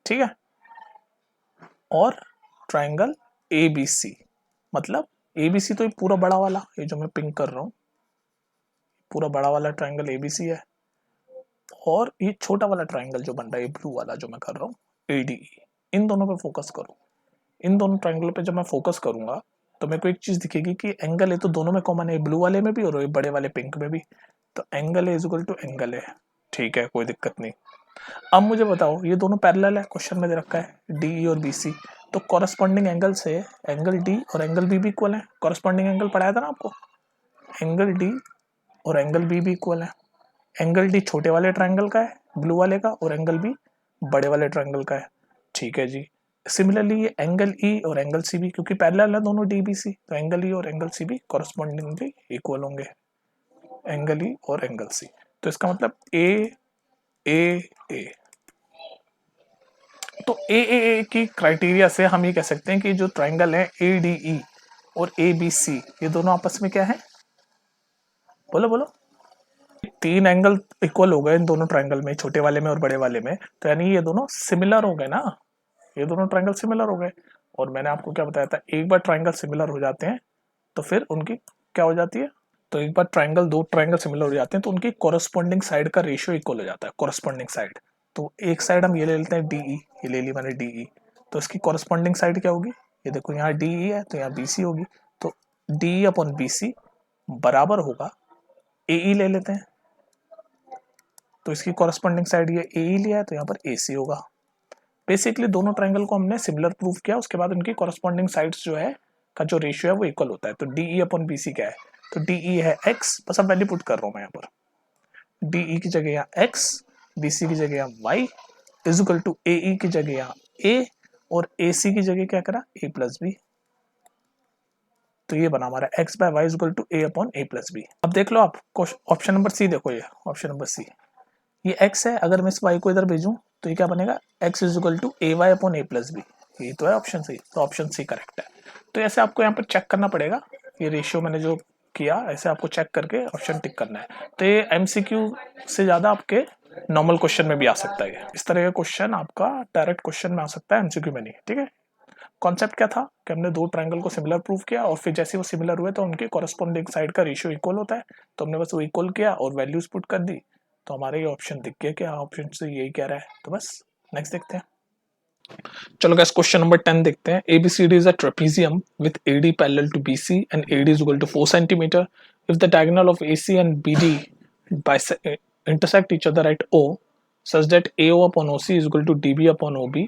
ठीक है, और ट्राइंगल ए बी सी। मतलब ए बी सी तो ये पूरा बड़ा वाला, ये जो मैं पिंक कर रहा हूँ, पूरा बड़ा वाला ट्राइंगल ए बी सी है, और ये छोटा वाला ट्राइंगल जो बन रहा है ब्लू वाला जो मैं कर रहा हूँ ए डी ई। इन दोनों पे फोकस करो, इन दोनों ट्राइंगल पे जब मैं फोकस करूंगा तो मेरे को एक चीज दिखेगी कि एंगल है तो दोनों में कॉमन है, ब्लू वाले में भी और बड़े वाले पिंक में भी, तो एंगल है इज इक्वल टू एंगल है। ठीक है, कोई दिक्कत नहीं। अब मुझे बताओ, ये दोनों पैरेलल है, क्वेश्चन में दे रखा है डी और बी सी, तो कॉरस्पॉन्डिंग एंगल से एंगल डी और एंगल बी भी इक्वल है। कॉरस्पॉन्डिंग एंगल पढ़ाया था ना आपको, एंगल डी और एंगल बी भी इक्वल है। एंगल डी छोटे वाले ट्राइंगल का है ब्लू वाले का, और एंगल बी बड़े वाले ट्राइंगल का है। ठीक है जी, सिमिलरली ये एंगल ई और एंगल सी भी, क्योंकि पैरेलल है दोनों डी बी सी, तो एंगल ई और एंगल सी भी कॉरस्पॉन्डिंगली इक्वल होंगे, एंगल ई और एंगल सी। तो इसका मतलब ए ए ए, तो ए की क्राइटेरिया से हम ये कह सकते हैं कि जो ट्राइंगल है ए डी ई और ए बी सी, ये दोनों आपस में क्या है, बोलो बोलो, तीन एंगल इक्वल हो गए इन दोनों ट्राइंगल में, छोटे वाले में और बड़े वाले में, तो यानी ये दोनों सिमिलर हो गए ना, ये दोनों ट्राइंगल सिमिलर हो गए। और मैंने आपको क्या बताया था, एक बार ट्राइंगल सिमिलर हो जाते हैं तो फिर उनकी क्या हो जाती है, तो एक बार दो ट्राइंगल सिमिलर हो जाते हैं तो उनकी कॉरस्पॉन्डिंग साइड का रेशियो इक्वल हो जाता है, कॉरस्पॉन्डिंग साइड। तो एक साइड हम ये ले लेते हैं डीई, ये ले ली मैंने डीई, तो इसकी कॉरस्पॉन्डिंग साइड क्या होगी, ये देखो यहाँ डीई है तो यहाँ बीसी होगी, तो डीई अपॉन बीसी बराबर होगा एई, ले लेते हैं, तो इसकी कॉरस्पॉन्डिंग साइड ये एई लिया है तो यहाँ पर एसी होगा। बेसिकली दोनों ट्राइंगल को हमने सिमिलर प्रूव किया, उसके बाद उनकी कॉरस्पॉन्डिंग साइड्स जो है का जो रेशियो है वो इक्वल होता है। तो डीई अपॉन बीसी क्या है, तो डीई है एक्स, बस अब वैल्यू पुट कर रहा हूँ मैं यहाँ पर, डीई की जगह यहाँ एक्स, बीसी की जगह यहाँ वाई, इज इक्वल टू ए ई की जगह यहाँ ए और ए सी की जगह क्या करा ए प्लस बी। तो ये बना हमारा X by Y is equal to A upon A plus B. अब देख लो आप ऑप्शन नंबर सी देखो, ये ऑप्शन नंबर सी, ये x है, अगर मैं इस y को इधर भेजूं तो ये क्या बनेगा x is equal to A Y upon A plus B. ये तो है ऑप्शन सी, तो ऑप्शन सी करेक्ट है। तो ऐसे आपको यहाँ पर चेक करना पड़ेगा, ये रेशियो मैंने जो किया ऐसे आपको चेक करके ऑप्शन टिक करना है। तो ये एमसीक्यू से ज्यादा आपके नॉर्मल क्वेश्चन में भी आ सकता है, इस तरह का क्वेश्चन आपका डायरेक्ट क्वेश्चन में आ सकता है, एमसीक्यू में नहीं। ठीक है, कॉन्सेप्ट क्या था कि हमने दो ट्रायंगल को सिमिलर प्रूव किया और फिर जैसे वो सिमिलर हुए तो उनके कॉरेस्पॉन्डिंग साइड का रेशियो इक्वल होता है, तो हमने बस वो इक्वल किया और वैल्यूज पुट कर दी, तो हमारे ये ऑप्शन दिख गया कि हाँ ऑप्शन से यही कह रहा है। तो बस नेक्स्ट देखते हैं। चलो गाइस क्वेश्चन नंबर 10 देखते हैं। ABCD is a trapezium with AD parallel to BC and AD is equal to 4 centimetre. If the diagonal of AC and BD intersect each other at O such that AO upon OC is equal to DB upon OB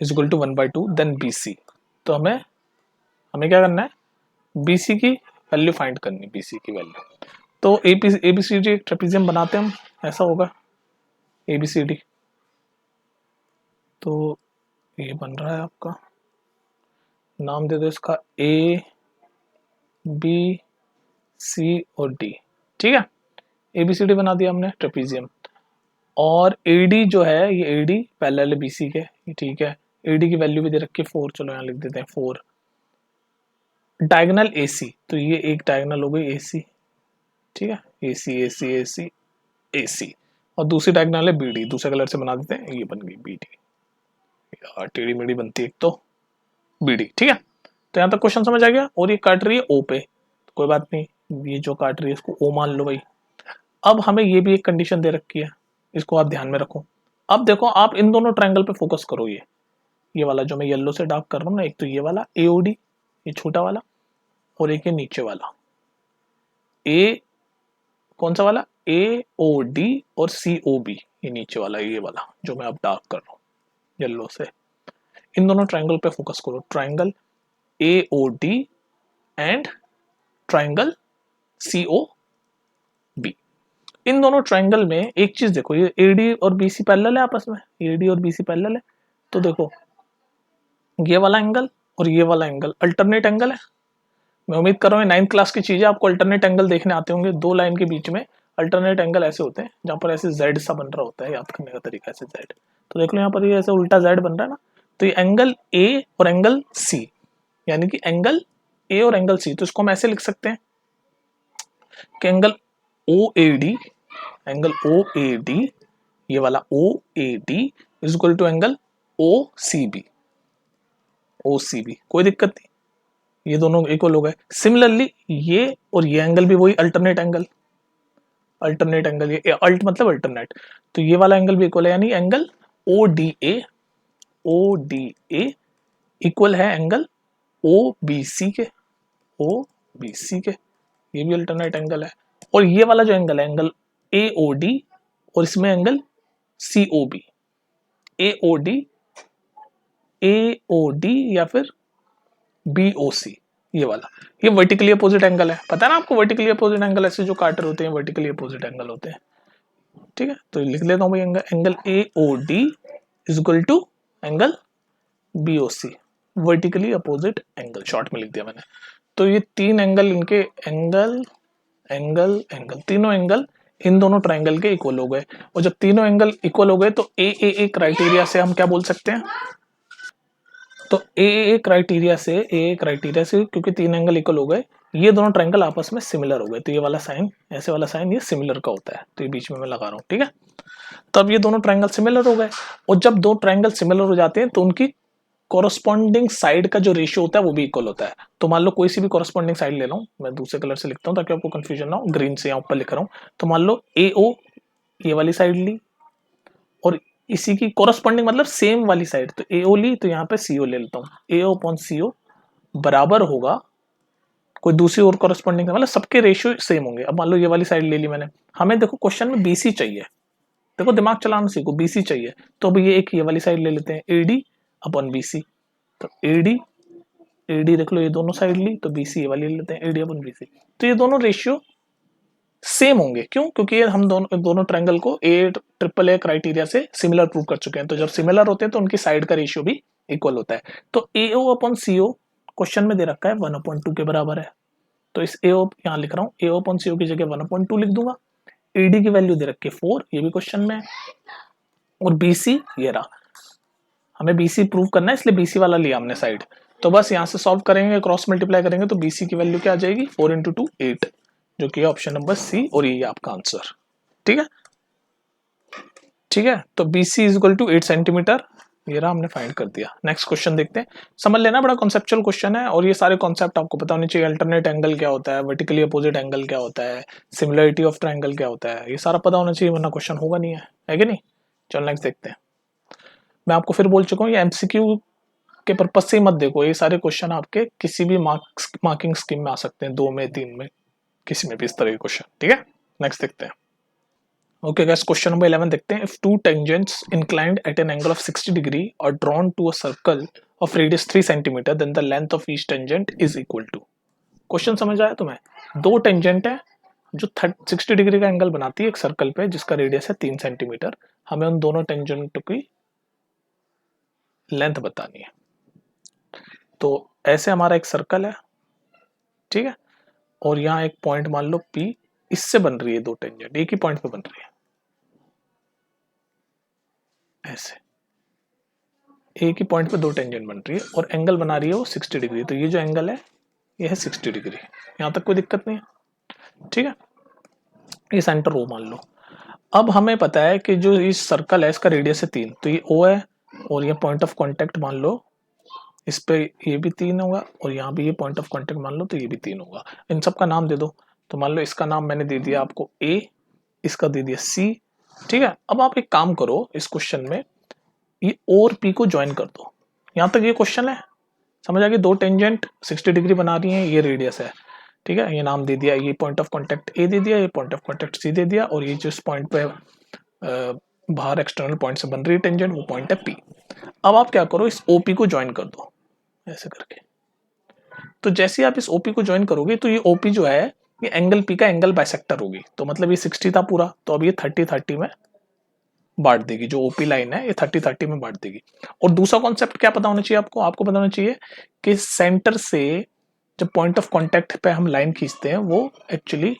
is equal to 1/2 then BC। तो हमें क्या करना है, BC की value find करनी, BC की value. तो ABCD एक ट्रेपेजियम बनाते हैं हम, ऐसा होगा ABCD। तो ये बन रहा है आपका, नाम दे दो इसका A B C और D। ठीक है, ABCD बना दिया हमने ट्रेपेजियम। और AD जो है ये AD पैरेलल है BC के, ठीक है। AD की वैल्यू भी दे रखी है 4, चलो यहाँ लिख देते हैं 4। डायगोनल AC, तो ये एक डायगोनल हो गई AC, ठीक है, AC AC AC AC। और दूसरी डायगोनल है BD, दूसरे कलर से बना देते हैं, ये बन गई BD। यार टेढ़ी मेढ़ी बनती है एक तो BD। ठीक है, तो यहाँ तक क्वेश्चन समझ आ गया। और ये काट रही है O पे, तो कोई बात नहीं, ये जो काट रही है इसको O मान लो भाई। अब हमें ये भी एक कंडीशन दे रखी है, इसको आप ध्यान में रखो। अब देखो आप इन दोनों ट्रायंगल पे फोकस करो, ये वाला जो मैं येलो से डार्क कर रहा हूँ ना, एक तो ये वाला AOD, ये छोटा वाला, और एक ये नीचे वाला ए, कौन सा वाला AOD और COB, ये नीचे वाला, ये वाला जो मैं अब डार्क कर रहा हूँ येलो से। इन दोनों ट्रायंगल पे फोकस करो, triangle AOD and triangle COB। इन दोनों ट्रायंगल में एक चीज देखो, ये AD और BC पैरेलल है आपस में, AD और BC पैरेलल है। तो देखो ये वाला एंगल और ये वाला एंगल अल्टरनेट एंगल है। मैं उम्मीद कर रहा हूँ 9th क्लास की चीजें आपको अल्टरनेट एंगल देखने आते होंगे। दो लाइन के बीच में अल्टरनेट एंगल ऐसे होते हैं जहाँ पर ऐसे जेड सा बन रहा होता है, याद करने का तरीका ऐसे जेड। तो देख लो यहाँ पर ये ऐसे उल्टा जेड बन रहा है ना, तो ये एंगल ए और एंगल सी, यानी कि एंगल ए और एंगल सी, तो इसको हम ऐसे लिख सकते हैं कि एंगल OAD, एंगल OAD, ये वाला OAD is equal to angle OCB, OCB। कोई दिक्कत नहीं, ये दोनों इक्वल हो गए। सिमिलरली ये और ये एंगल भी वही अल्टरनेट एंगल, अल्टरनेट एंगल, ये अल्ट मतलब अल्टरनेट, तो ये वाला एंगल भी इक्वल है, यानी एंगल ODA इक्वल है एंगल OBC के, OBC के, ये भी अल्टरनेट एंगल है। और ये वाला जो एंगल है एंगल AOD और इसमें एंगल COB, AOD या फिर BOC, ये वाला, ये वर्टिकली अपोजिट एंगल है। पता है ना आपको, वर्टिकली अपोजिट एंगल ऐसे जो काट रहे होते हैं वर्टिकली अपोजिट एंगल होते हैं। ठीक है, तो लिख लेता हूँ भाई, angle AOD is equal to angle BOC, vertically opposite angle, short में लिख दिया मैंने। तो ये तीन एंगल, इनके एंगल एंगल एंगल, तीनों एंगल इन दोनों ट्रायंगल के इक्वल हो गए। और जब तीनों एंगल इक्वल हो गए तो AAA क्राइटेरिया से हम क्या बोल सकते हैं, तो AAA क्राइटेरिया से क्योंकि तीन एंगल इक्वल हो गए, ये दोनों ट्रायंगल आपस में सिमिलर हो गए। तो ये वाला साइन, ऐसे वाला साइन, ये सिमिलर का होता है, तो ये बीच में मैं लगा रहा हूँ। ठीक है, तो अब ये दोनों ट्रायंगल सिमिलर हो गए, और जब दो ट्रायंगल सिमिलर हो जाते हैं तो उनकी कॉरस्पॉन्डिंग साइड का जो रेशियो होता है वो भी इक्वल होता है। तो मान लो कोई सी भी कॉरस्पॉन्डिंग साइड ले लो, मैं दूसरे कलर से लिखता हूँ ताकि आपको कंफ्यूजन ना हो, ग्रीन से यहाँ ऊपर लिख रहा हूँ। तो मान लो AO ये वाली साइड ली, और इसी की कॉरस्पॉन्डिंग मतलब सेम वाली साइड, तो AO ली, तो यहाँ पे CO ले लेता हूँ। AO अपॉन CO बराबर होगा कोई दूसरी और कॉरस्पॉन्डिंग, मतलब सबके रेशियो सेम होंगे। अब मान लो ये वाली साइड ले ली मैंने, हमें देखो क्वेश्चन में BC चाहिए, देखो दिमाग चलाना सीखो, BC चाहिए। तो अब ये एक ये वाली साइड ले लेते हैं, AD अपॉन BC। तो AD देख लो, ये दोनों साइड ली, तो BC ये वाली ले लेते हैं, AD अपॉन BC। तो ये दोनों रेशियो सेम होंगे। क्यों? क्योंकि ये हम दोनों ट्रायंगल को AAA क्राइटेरिया से सिमिलर प्रूव कर चुके हैं। तो जब सिमिलर होते हैं तो उनकी साइड का रेशियो भी इक्वल होता है। तो AO अपॉन CO क्वेश्चन में दे रखा है 1/2 के बराबर है। तो इस AO यहाँ लिख रहा हूँ, AO अपॉन CO की जगह 1/2 लिख दूंगा। AD की वैल्यू दे रखी है 4, ये भी क्वेश्चन में है। और BC ये रहा, हमें BC प्रूव करना है इसलिए BC वाला लिया हमने साइड। तो बस यहाँ से सॉल्व करेंगे, क्रॉस मल्टीप्लाई करेंगे तो BC की वैल्यू क्या आ जाएगी, 4 × 2 8, जो कि ऑप्शन नंबर C, और ये आपका आंसर। ठीक है, ठीक है। तो BC is equal to 8 centimetre, ये रहा, हमने फाइंड कर दिया। नेक्स्ट क्वेश्चन देखते हैं। समझ लेना, बड़ा कॉन्सेप्चुअल क्वेश्चन है और ये सारे कॉन्सेप्ट आपको पता होने चाहिए। अल्टरनेट एंगल क्या होता है, वर्टिकली अपोजिट एंगल क्या होता है, सिमिलरिटी ऑफ ट्रायंगल क्या होता है, ये सारा पता होना चाहिए, वरना क्वेश्चन होगा नहीं, है कि नहीं। चलो नेक्स्ट देखते हैं। मैं आपको फिर बोल चुका हूँ, ये MCQ के पर्पज से मत देखो, ये सारे क्वेश्चन आपके किसी भी मार्किंग स्कीम में आ सकते हैं, 2 में 3 में, किसी में भी इस तरह के क्वेश्चन। ठीक है, नेक्स्ट देखते हैं। ओके गाइस, क्वेश्चन नंबर 11 देखते हैं। If two tangents inclined at an angle of 60 degree और drawn to a circle of radius 3 centimetre, then the length of each tangent is equal to. Question समझ आया तुम्हें? 2 tangent है जो 60 degree का angle बनाती है एक सर्कल पे जिसका रेडियस है 3 सेंटीमीटर। हमें उन दोनों टेंजेंट की लेंथ बतानी है। तो ऐसे हमारा एक सर्कल है, ठीक है, और यहाँ एक पॉइंट मान लो P, इससे बन रही है 2 टेंजेंट, एक ही पॉइंट पे बन रही है, ऐसे एक ही पॉइंट पे 2 टेंजेंट बन रही है और एंगल बना रही है वो 60 डिग्री। तो ये जो एंगल है ये है 60 डिग्री, यहाँ तक कोई दिक्कत नहीं है। ठीक है, ये सेंटर O मान लो। अब हमें पता है कि जो इस सर्कल है इसका रेडियस है 3, तो ये O है, और ये पॉइंट ऑफ कांटेक्ट मान लो इस पे, ये भी 3 होगा, और यहाँ भी ये पॉइंट ऑफ कांटेक्ट मान लो तो ये भी 3 होगा। इन सब का नाम दे दो। तो मान लो इसका नाम मैंने दे दिया आपको A, इसका दे दिया C। ठीक है, अब आप एक काम करो, इस क्वेश्चन में ये O और P को ज्वाइन कर दो। यहाँ तक ये क्वेश्चन है, समझ आ गई। 2 टेंजेंट 60 डिग्री बना रही हैं, ये रेडियस है। ठीक है, ये नाम दे दिया, ये पॉइंट ऑफ कांटेक्ट A दे दिया, ये पॉइंट ऑफ कांटेक्ट C दे दिया, और ये जिस पॉइंट पे बाहर एक्सटर्नल पॉइंट से बन रही है टेंजेंट वो पॉइंट है P। अब आप क्या करो, इस OP को ज्वाइन कर दो ऐसे करके। तो जैसे आप इस OP को ज्वाइन करोगे तो ये OP जो है ये एंगल P का एंगल बाइसेक्टर होगी। तो मतलब ये 60 था पूरा, तो अब ये 30-30 में बांट देगी। जो OP लाइन है ये 30-30 में बांट देगी। और दूसरा कॉन्सेप्ट क्या पता होना चाहिए आपको? आपको पता होना चाहिए कि सेंटर से जब पॉइंट ऑफ कांटेक्ट पे हम लाइन खींचते हैं वो एक्चुअली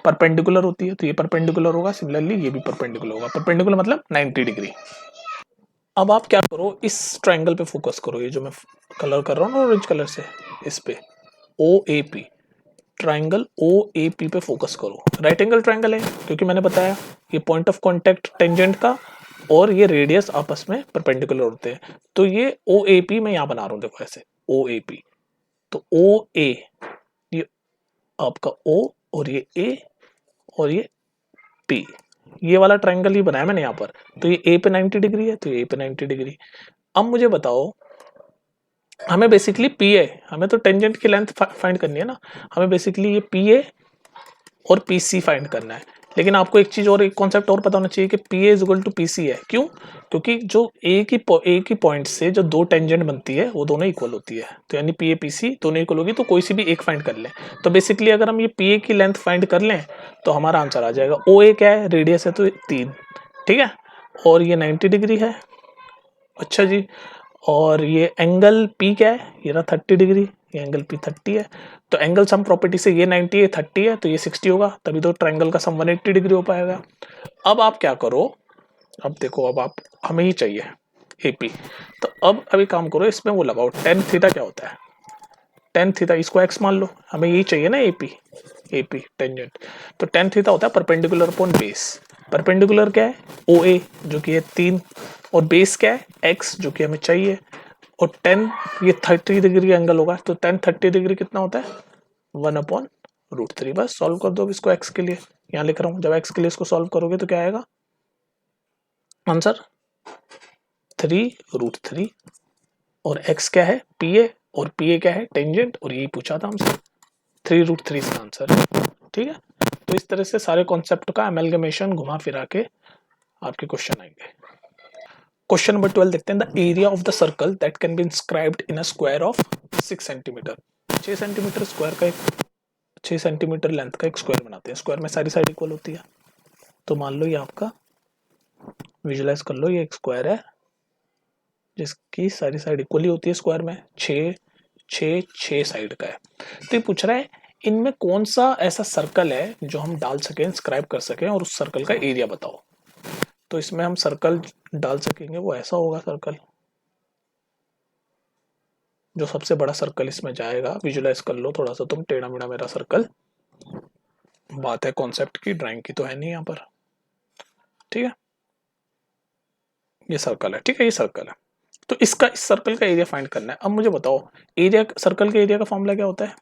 परपेंडिकुलर होती है। तो ये परपेंडिकुलर होगा, सिमिलरली ये भी परपेंडिकुलर होगा। परपेंडिकुलर मतलब 90 डिग्री। अब आप क्या करो, इस ट्रायंगल पे फोकस करो, ये जो मैं कलर कर रहा हूँ ना ऑरेंज कलर से, इस पे OAP, ट्रायंगल OAP पे फोकस करो। राइट एंगल ट्रायंगल है क्योंकि मैंने बताया ये पॉइंट ऑफ कांटेक्ट टेंजेंट का और ये रेडियस आपस में परपेंडिकुलर होते हैं। तो ये OAP मैं यहाँ बना रहा हूँ, देखो ऐसे OAP। तो OA ये आपका O, और ये A, और ये P, ये वाला ट्रायंगल ही बनाया मैंने यहाँ पर। तो ये A पे 90 डिग्री है, तो ये A पे 90 डिग्री। अब मुझे बताओ, हमें बेसिकली PA, हमें तो टेंजेंट की लेंथ फाइंड करनी है ना, हमें बेसिकली ये PA और PC फाइंड करना है। लेकिन आपको एक चीज और, एक कॉन्सेप्ट और पता होना चाहिए कि PA is equal to PC है। क्यों? क्योंकि जो एक ही पॉइंट से जो 2 टेंजेंट बनती है वो दोनों इक्वल होती है। तो यानी PA PC दोनों इक्वल होगी, तो कोई सी भी एक फाइंड कर लें। तो बेसिकली अगर हम ये PA की लेंथ फाइंड कर लें तो हमारा आंसर आ जाएगा। OA क्या है, रेडियस है तो 3, ठीक है, और ये 90 डिग्री है। अच्छा जी, और ये एंगल P क्या है, ये रहा 30 डिग्री, ये एंगल P 30 है। तो एंगल सम प्रॉपर्टी से ये 90 है, 30 है, तो ये 60 होगा, तभी तो ट्रायंगल का सम 180 डिग्री हो पाएगा। अब आप क्या करो, अब देखो, अब आप, हमें ही चाहिए AP। तो अब अभी काम करो, इसमें वो लगाओ tan थीटा क्या होता है, tan थीटा, इसको x मान लो, हमें यही चाहिए ना AP टेंजेंट। तो tan थीटा होता है परपेंडिकुलर अपॉन बेस। परपेंडिकुलर क्या है, OA जो कि है 3, और बेस क्या है x जो कि हमें चाहिए, और tan ये 30 डिग्री एंगल होगा। तो tan 30 डिग्री कितना होता है, 1/√3। बस सॉल्व कर दो इसको x के लिए, यहाँ लिख रहा हूँ। जब x के लिए इसको सॉल्व करोगे तो क्या आएगा आंसर, 3√3, और x क्या है PA, और PA क्या है टेंजेंट, और यही पूछा था हमसे, 3√3 इसका आंसर है। ठीक है, तो इस तरह से सारे कॉन्सेप्ट का एमलगमेशन घुमा फिरा के आपके क्वेश्चन आएंगे। क्वेश्चन नंबर 12 देखते हैं। The area of the circle that can be inscribed in a square of 6 centimetre. 6 centimetre square का एक 6 सेंटीमीटर लेंथ का एक स्क्वायर बनाते हैं। स्क्वायर में सारी साइड इक्वल होती है, तो मान लो ये आपका विजुलाइज कर लो, ये एक स्क्वायर है जिसकी सारी साइड इक्वली होती है। स्क्वायर में 6 साइड का है। तो ये पूछ रहा है इनमें कौन सा ऐसा सर्कल है जो हम डाल सकें, इंस्क्राइब कर सकें, और उस सर्कल का एरिया बताओ। तो इसमें हम सर्कल डाल सकेंगे, वो ऐसा होगा सर्कल, जो सबसे बड़ा सर्कल इसमें जाएगा। विजुलाइज कर लो थोड़ा सा तुम, टेढ़ा मेढ़ा मेरा सर्कल। बात है कॉन्सेप्ट की, ड्राइंग की तो है नहीं यहाँ पर। ठीक है, ये सर्कल है। ठीक है, ये सर्कल है। तो इसका, इस सर्कल का एरिया फाइंड करना है। अब मुझे बताओ, एरिया, सर्कल के एरिया का फॉर्मूला क्या होता है?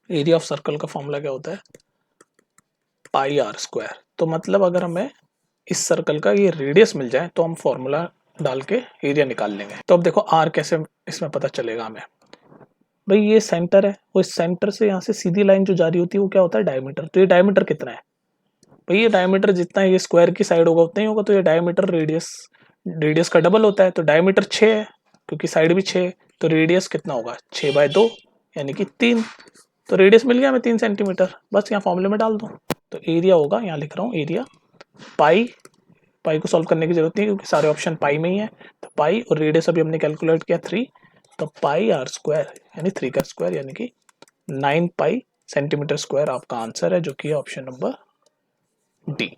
एरिया ऑफ सर्कल का फॉर्मूला क्या होता है? पाई आर स्क्वायर। तो मतलब अगर हमें इस सर्कल का ये रेडियस मिल जाए तो हम फॉर्मूला डाल के एरिया निकाल लेंगे। तो अब देखो आर कैसे इसमें पता चलेगा हमें। भाई ये सेंटर है, वो इस सेंटर से यहाँ से सीधी लाइन जो जा रही होती है वो क्या होता है? डायमीटर। तो ये डायमीटर कितना है भाई? ये डायमीटर जितना ये स्क्वायर की साइड होगा उतना ही होगा। तो ये डायमीटर रेडियस, रेडियस का डबल होता है। तो डायमीटर 6 है क्योंकि साइड भी 6 है। तो रेडियस कितना होगा? 6/2 यानी कि 3। तो रेडियस मिल गया हमें 3 सेंटीमीटर। बस यहाँ फॉर्मूले में डाल दो। तो एरिया होगा, यहाँ लिख रहा हूँ एरिया, पाई, पाई को सॉल्व करने की जरूरत नहीं क्योंकि सारे ऑप्शन पाई में ही है। तो पाई और रेडियस अभी हमने कैलकुलेट किया 3, तो पाई आर स्क्वायर यानी 3 का स्क्वायर यानी कि 9 पाई सेंटीमीटर स्क्वायर आपका आंसर है, जो कि है ऑप्शन नंबर डी।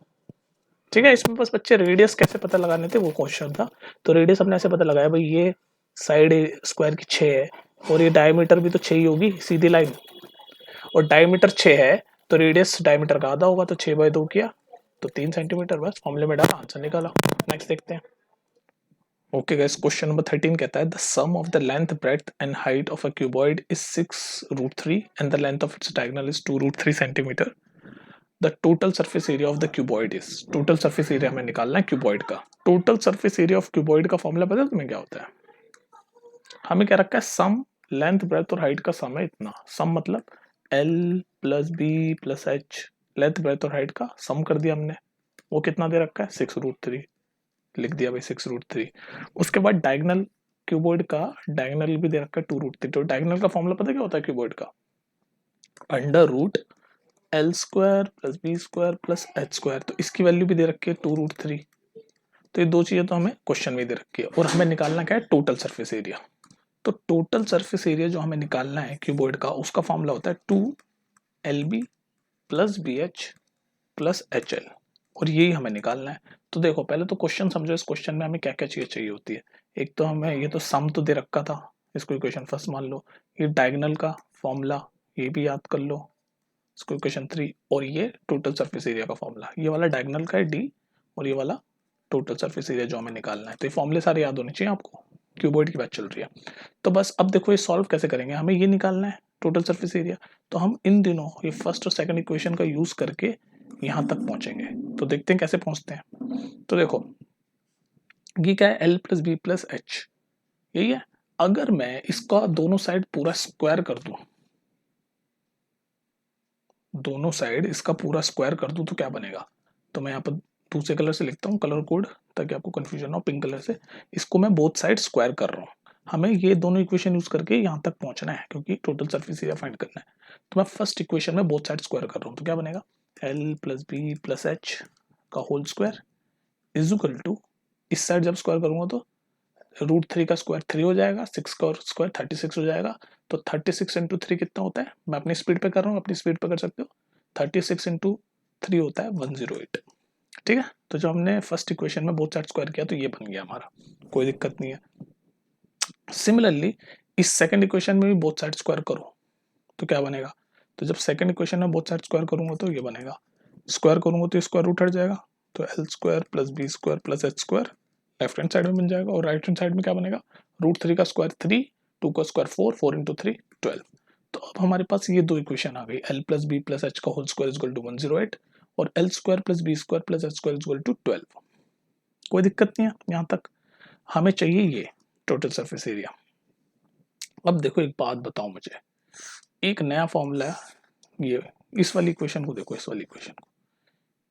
ठीक है, इसमें बस बच्चे रेडियस कैसे पता लगाने थे वो क्वेश्चन था। तो रेडियस हमने ऐसे पता लगाया भाई, ये साइड स्क्वायर की 6 है और ये डायमीटर भी तो 6 ही होगी, सीधी लाइन, और डायमीटर 6 है तो रेडियस डायमीटर का आधा होगा। तो 6/2 किया तो 3 सेंटीमीटर। बस फॉर्मूले में डाला, आंसर निकाला। नेक्स्ट देखते हैं। ओके गाइस, क्वेश्चन नंबर 13 कहता है the sum of the length, breadth and height of a cuboid is 6√3 and the length of its diagonal is 2√3 centimetre. The total surface area of the cuboid is, total surface area हमें निकालना है cuboid का। Total surface area of cuboid का formula पता है तुम्हें क्या होता है? हमें क्या रखा है? सम, लेंथ ब्रेड्थ और हाइट का सम है इतना। सम मतलब L plus B plus H, length breadth और हाइट का सम कर दिया हमने। वो कितना दे रखा है? 6√3 लिख दिया भाई, 6√3। उसके बाद डायगोनल, क्यूबॉइड का डायगोनल भी दे रखा है 2√3। तो डायगोनल का फॉर्मूला पता क्या होता है क्यूबॉइड का? Under root L square plus B square plus H square. तो इसकी वैल्यू भी दे रखी है 2√3। तो ये दो चीजें तो हमें क्वेश्चन में दे रखी है, और हमें निकालना क्या है? Total surface area. तो टोटल सरफेस एरिया जो हमें निकालना है क्यूबॉइड का, उसका फॉर्मूला होता है 2LB plus BH plus HL, और यही हमें निकालना है। तो देखो पहले तो क्वेश्चन समझो, इस क्वेश्चन में हमें क्या क्या चीजें चाहिए होती है। एक तो हमें ये तो सम तो दे रखा था, इसको इक्वेशन फर्स्ट मान लो। ये डायगोनल का फॉर्मूला ये भी याद कर लो, इसको इक्वेशन 3। और ये टोटल सरफेस एरिया का फॉर्मूला, ये वाला डायगोनल का है D, और ये वाला टोटल सरफेस एरिया जो हमें निकालना है। तो ये फॉर्मूले सारे याद होने चाहिए आपको, क्यूबॉइड की बात चल रही है। तो बस अब देखो ये सॉल्व कैसे करेंगे, हमें ये निकालना है टोटल सरफेस एरिया। तो हम इन दिनों ये फर्स्ट और सेकंड इक्वेशन का यूज करके यहाँ तक पहुंचेंगे। तो देखते हैं कैसे पहुंचते हैं। तो देखो ये क्या है? L plus B plus H, यही है। अगर मैं इसका दोनों साइड पूरा स्क्वायर कर दूं, दोनों साइड इसका पूरा स्क्वायर कर दूं तो क्या बनेगा? तो मैं यहाँ पर दूसरे कलर से लिखता हूँ, कलर कोड, ताकि आपको कंफ्यूजन ना हो, पिंक कलर से। इसको मैं बोथ साइड स्क्वायर कर रहा हूँ। हमें ये दोनों इक्वेशन यूज करके यहाँ तक पहुंचना है क्योंकि टोटल सरफेस एरिया फाइंड करना है। तो मैं फर्स्ट इक्वेशन में बोथ साइड स्क्वायर कर रहा हूँ, तो क्या बनेगा? L plus B plus h का whole square is equal to, इस साइड जब स्क्वायर करूंगा तो √3 का स्क्वायर 3 हो जाएगा, 6 का स्क्वायर 36 हो जाएगा। तो 36 इंटू 3 कितना होता है? मैं अपनी स्पीड पे कर रहा हूँ, अपनी स्पीड पे कर सकते हो। 36 इंटू 3 होता है 108। ठीक है, तो जब हमने फर्स्ट इक्वेशन में बोथ साइड स्क्वायर किया तो ये बन गया हमारा, कोई दिक्कत नहीं है। सिमिलरली इस सेकंड इक्वेशन में भी बोथ साइड स्क्वायर करो तो क्या बनेगा? तो जब सेकंड इक्वेशन में बोथ साइड स्क्वायर करूंगा तो ये बनेगा, स्क्वायर करूंगा तो स्क्वायर रूट हट जाएगा, तो L square plus B square plus H square left hand side में बन जाएगा, और राइट हैंड साइड में क्या बनेगा? √3 का स्क्वायर 3, 2 का स्क्वायर 4, 4 इंटू 3 12। तो अब हमारे पास ये दो इक्वेशन आ गई, L plus B plus h का whole square is equal to 108 और L square plus B square plus H square is equal to 12। कोई दिक्कत नहीं है यहाँ तक। हमें चाहिए ये टोटल सरफेस एरिया। अब देखो एक बात बताओ मुझे, एक नया फॉर्मूला है ये, इस वाली इक्वेशन को देखो, इस वाली इक्वेशन को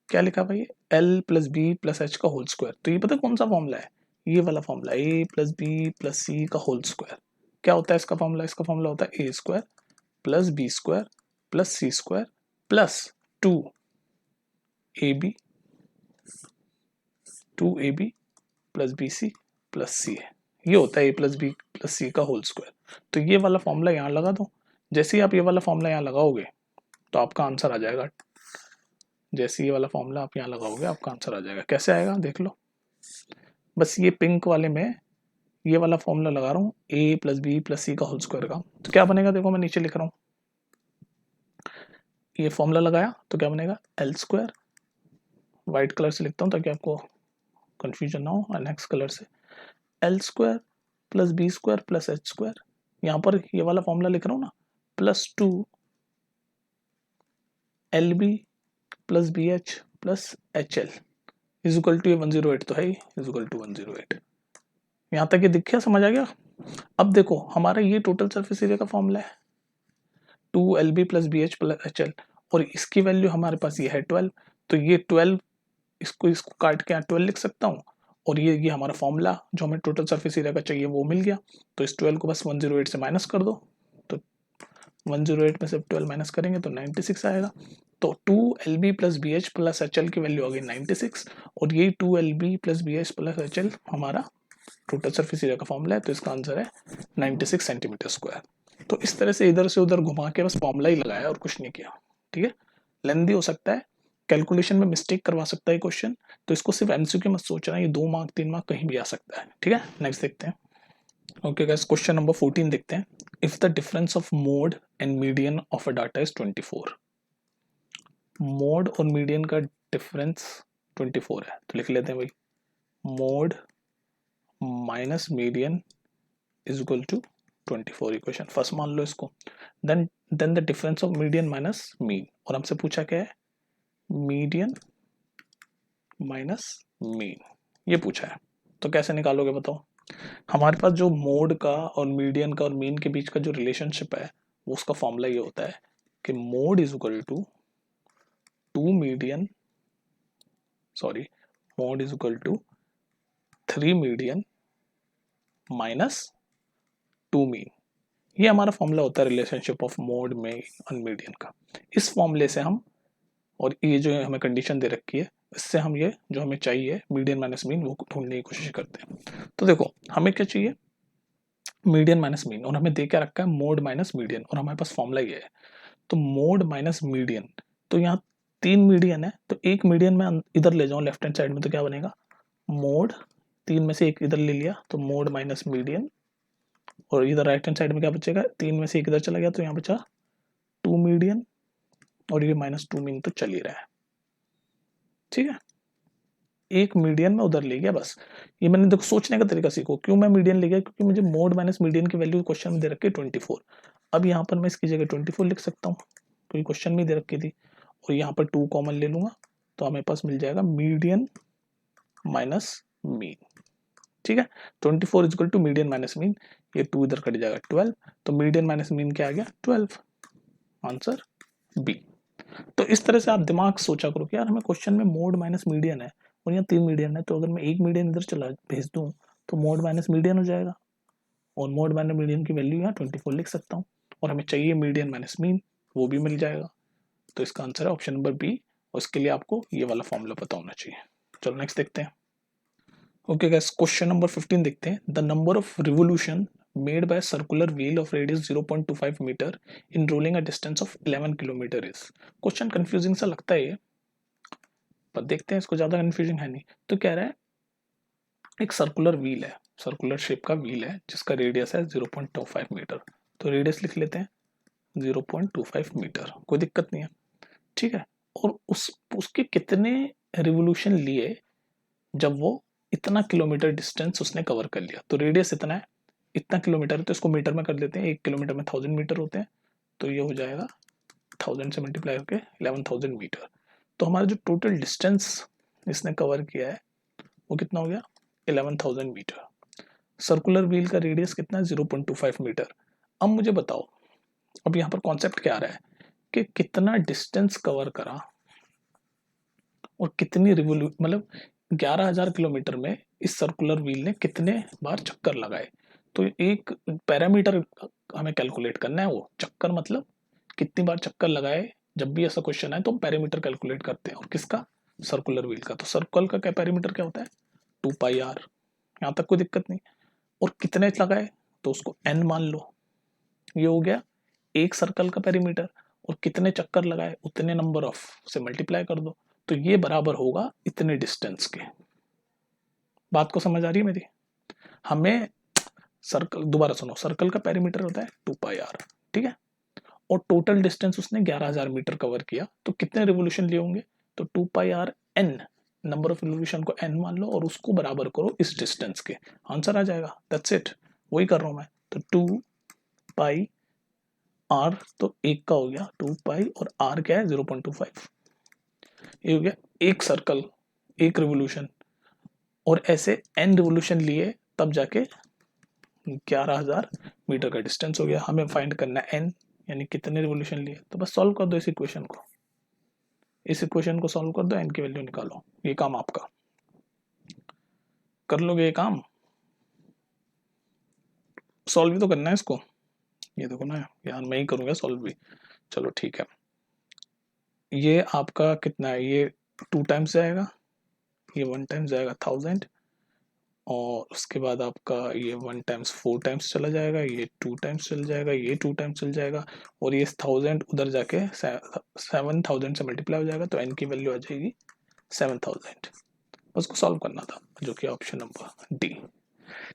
क्या लिखा भाई? L plus B plus h का होल स्क्वायर। तो ये पता कौन सा फॉर्मूला है? ये वाला formula, A plus B plus c का होल स्क्वायर। क्या होता है इसका फॉर्मूला? इसका फॉर्मूला होता है A square plus B square plus c square plus 2ab plus b c plus c है। ये होता है a plus B plus c का होल स्क्वायर। तो ये वाला फॉर्मूला यहाँ लगा दो। जैसे ही आप ये वाला फॉर्मूला यहाँ लगाओगे तो आपका आंसर आ जाएगा। जैसे ये वाला फॉर्मूला आप यहाँ लगाओगे आपका आंसर आ जाएगा। कैसे आएगा देख लो। बस ये पिंक वाले में ये वाला फॉर्मूला लगा रहा हूँ a plus B plus c का होल स्क्वायर का। तो क्या बनेगा देखो, मैं नीचे लिख रहा हूँ। ये फॉर्मूला लगाया तो क्या बनेगा, एल स्क्वायर, व्हाइट कलर से लिखता हूँ ताकि आपको कंफ्यूजन ना हो, और नेक्स्ट कलर से L square plus B square plus H square. यहाँ पर ये वाला फॉर्मूला लिख रहा हूँ ना, plus 2 L B plus B H plus H L is equal to 108 तो है ही, इज इक्वल टू 108। यहाँ तक ये दिख गया, समझ आ गया। अब देखो हमारा ये टोटल सरफेस एरिया का फॉर्मूला है 2 L B plus B H plus H L, और इसकी वैल्यू हमारे पास ये है 12। तो ये 12 इसको काट के यहाँ 12 लिख सकता हूँ, और ये हमारा फॉर्मूला जो हमें टोटल सरफेस एरिया का चाहिए वो मिल गया। तो इस 12 को बस 108 से माइनस कर दो, तो 108 में से 12 माइनस करेंगे तो 96 आएगा। तो 2 L B plus B H plus H L की वैल्यू आ गई 96, और यही 2 L B plus B H plus H L हमारा टोटल सरफेस एरिया का फॉर्मूला है। तो इसका आंसर है 96 सेंटीमीटर स्क्वायर। तो इस तरह से इधर से उधर घुमा के बस फॉर्मूला ही लगाया और कुछ नहीं किया। ठीक है, लेंदी हो सकता है, कैलकुलेशन में मिस्टेक करवा सकता है क्वेश्चन, तो इसको सिर्फ एमसीक्यू मत सोचना, ये 2 मार्क 3 मार्क कहीं भी आ सकता है। ठीक है, नेक्स्ट देखते हैं। ओके गाइस, क्वेश्चन नंबर 14 देखते हैं। If the difference of mode and median of a data is 24, mode और मीडियन का डिफरेंस 24 है, तो लिख लेते हैं भाई mode minus median is equal to 24 equation first मान लो इसको। Then the difference of median minus mean, और हमसे पूछा क्या है, मीडियन माइनस मीन, ये पूछा है। तो कैसे निकालोगे बताओ। हमारे पास जो मोड का और मीडियन का और मीन के बीच का जो रिलेशनशिप है वो उसका फॉर्मूला ये होता है कि mode is equal to 2 median, sorry mode is equal to 3 median minus 2 mean. ये हमारा फॉर्मूला होता है रिलेशनशिप ऑफ मोड में और मीडियन का। इस फॉर्मूले से हम, और ये जो हमें कंडीशन दे रखी है, इससे हम ये जो हमें चाहिए मीडियन माइनस मीन वो ढूंढने की कोशिश करते हैं। तो देखो हमें क्या चाहिए, मीडियन माइनस मीन, और हमें दे क्या रखा है मोड माइनस मीडियन, और हमारे पास फॉर्मूला ये है। तो मोड माइनस मीडियन, तो यहाँ 3 मीडियन है, तो एक मीडियन में इधर ले जाऊं लेफ्ट हैंड साइड में, तो क्या बनेगा मोड, 3 में से एक इधर ले लिया तो मोड माइनस मीडियन, और इधर राइट हैंड साइड में क्या बचेगा, 3 में से एक इधर चला गया तो यहाँ बचा 2 मीडियन, और ये माइनस 2 मीन तो चल ही रहा है। ठीक है, एक मीडियन में उधर ले गया बस। ये मैंने देखो सोचने का तरीका सीखो, क्यों मैं मीडियन ले गया, क्योंकि मुझे मोड माइनस मीडियन की वैल्यू क्वेश्चन में दे रखी है 24। अब यहाँ पर मैं इसकी जगह 24 लिख सकता हूँ क्योंकि क्वेश्चन में दे रखी थी, और यहाँ पर 2 कॉमन ले लूंगा तो हमें पास मिल जाएगा मीडियन माइनस मीन। ठीक है, 24 is equal to median minus mean, ये 2 इधर कट जाएगा 12, तो मीडियन माइनस मीन क्या आ गया 12, आंसर बी। तो इस तरह से आप दिमाग सोचा करो कि यार हमें क्वेश्चन में मोड माइनस मीडियन है और यहाँ 3 मीडियन है, तो अगर मैं एक मीडियन इधर चला भेज दूं तो मोड माइनस मीडियन हो जाएगा, और मोड माइनस मीडियन की वैल्यू यहाँ 24 लिख सकता हूँ, और हमें चाहिए मीडियन माइनस मीन, वो भी मिल जाएगा। तो इसका आंसर है ऑप्शन नंबर बी, और उसके लिए आपको ये वाला फॉर्मूला पता होना चाहिए। चलो नेक्स्ट देखते हैं। ओके गाइस, क्वेश्चन नंबर 15 देखते हैं। The number of revolution made by a circular wheel of radius 0.25 meter in rolling a distance of 11 kilometer is। Question confusing सा लगता है ये, पर देखते हैं, इसको ज्यादा कंफ्यूजिंग है नहीं। तो कह रहा है एक सर्कुलर व्हील है, सर्कुलर शेप का व्हील है जिसका रेडियस है 0.25 मीटर। तो रेडियस लिख लेते हैं 0.25 मीटर, कोई दिक्कत नहीं है। ठीक है, और उसके कितने रिवोल्यूशन लिए जब वो इतना किलोमीटर डिस्टेंस उसने कवर कर लिया। तो रेडियस इतना है, इतना किलोमीटर है, तो इसको मीटर में कर देते हैं, 1 किलोमीटर में 1000 मीटर होते हैं, तो ये हो जाएगा 1000 से मल्टीप्लाई होकर 11000 मीटर। तो हमारा जो टोटल डिस्टेंस इसने कवर किया है वो कितना हो गया 11000 मीटर। सर्कुलर व्हील का रेडियस कितना है 0.25 मीटर। अब मुझे बताओ, अब यहाँ पर कॉन्सेप्ट क्या आ रहा है कि कितना डिस्टेंस कवर करा और कितनी मतलब 11000 किलोमीटर में इस सर्कुलर व्हील ने कितने बार चक्कर लगाए। तो एक पैरामीटर हमें कैलकुलेट करना है, वो चक्कर मतलब कितनी बार चक्कर लगाए, जब भी ऐसा क्वेश्चन आए तो हम पेरीमीटर कैलकुलेट करते हैं। और किसका? सर्कुलर व्हील का। तो सर्कल का क्या पेरीमीटर क्या होता है? 2πr। यहाँ तक कोई दिक्कत नहीं। और कितने लगाए तो उसको n मान लो। ये हो गया एक सर्कल का पेरीमीटर। और कितने चक्कर लगाए उतने नंबर ऑफ से मल्टीप्लाई कर दो, तो ये बराबर होगा इतने डिस्टेंस के। बात को समझ आ रही है मेरी? हमें सर्कल, दोबारा सुनो, सर्कल का पेरीमीटर होता है 2πr, ठीक है। और टोटल डिस्टेंस उसने 11,000 मीटर कवर किया, तो कितने रिवोल्यूशन लिए होंगे? तो 2πr n, number of revolution को n मान लो और उसको बराबर करो इस डिस्टेंस के, आंसर आ जाएगा। दैट्स इट, वही कर रहा हूं मैं। तो 2πr तो एक का हो गया 2π और r क्या है 0.25। ये हो गया एक सर्कल, एक रिवोल्यूशन। और ऐसे n रिवोल्यूशन लिए तब जाके 11,000 मीटर का डिस्टेंस हो गया। हमें फाइंड करना है n, यानी कितने रिवोल्यूशन लिए। तो बस सॉल्व कर दो इस इक्वेशन को, इस इक्वेशन को सॉल्व कर दो, n की वैल्यू निकालो। ये काम आपका, कर लोगे ये काम? सॉल्व भी तो करना है इसको। ये देखो ना यार, मैं ही करूंगा सॉल्व भी। चलो ठीक है। ये आपका कितना है? ये 2 टाइम्स जाएगा, ये 1 टाइम्स जाएगा 1000, और उसके बाद आपका ये 1 टाइम्स 4 टाइम्स चला जाएगा, ये 2 टाइम्स चल जाएगा, ये 2 टाइम्स चल जाएगा, और ये 1000 उधर जाके 7000 से मल्टीप्लाई हो जाएगा। तो n की वैल्यू आ जाएगी 7000। उसको सॉल्व करना था, जो कि ऑप्शन नंबर डी।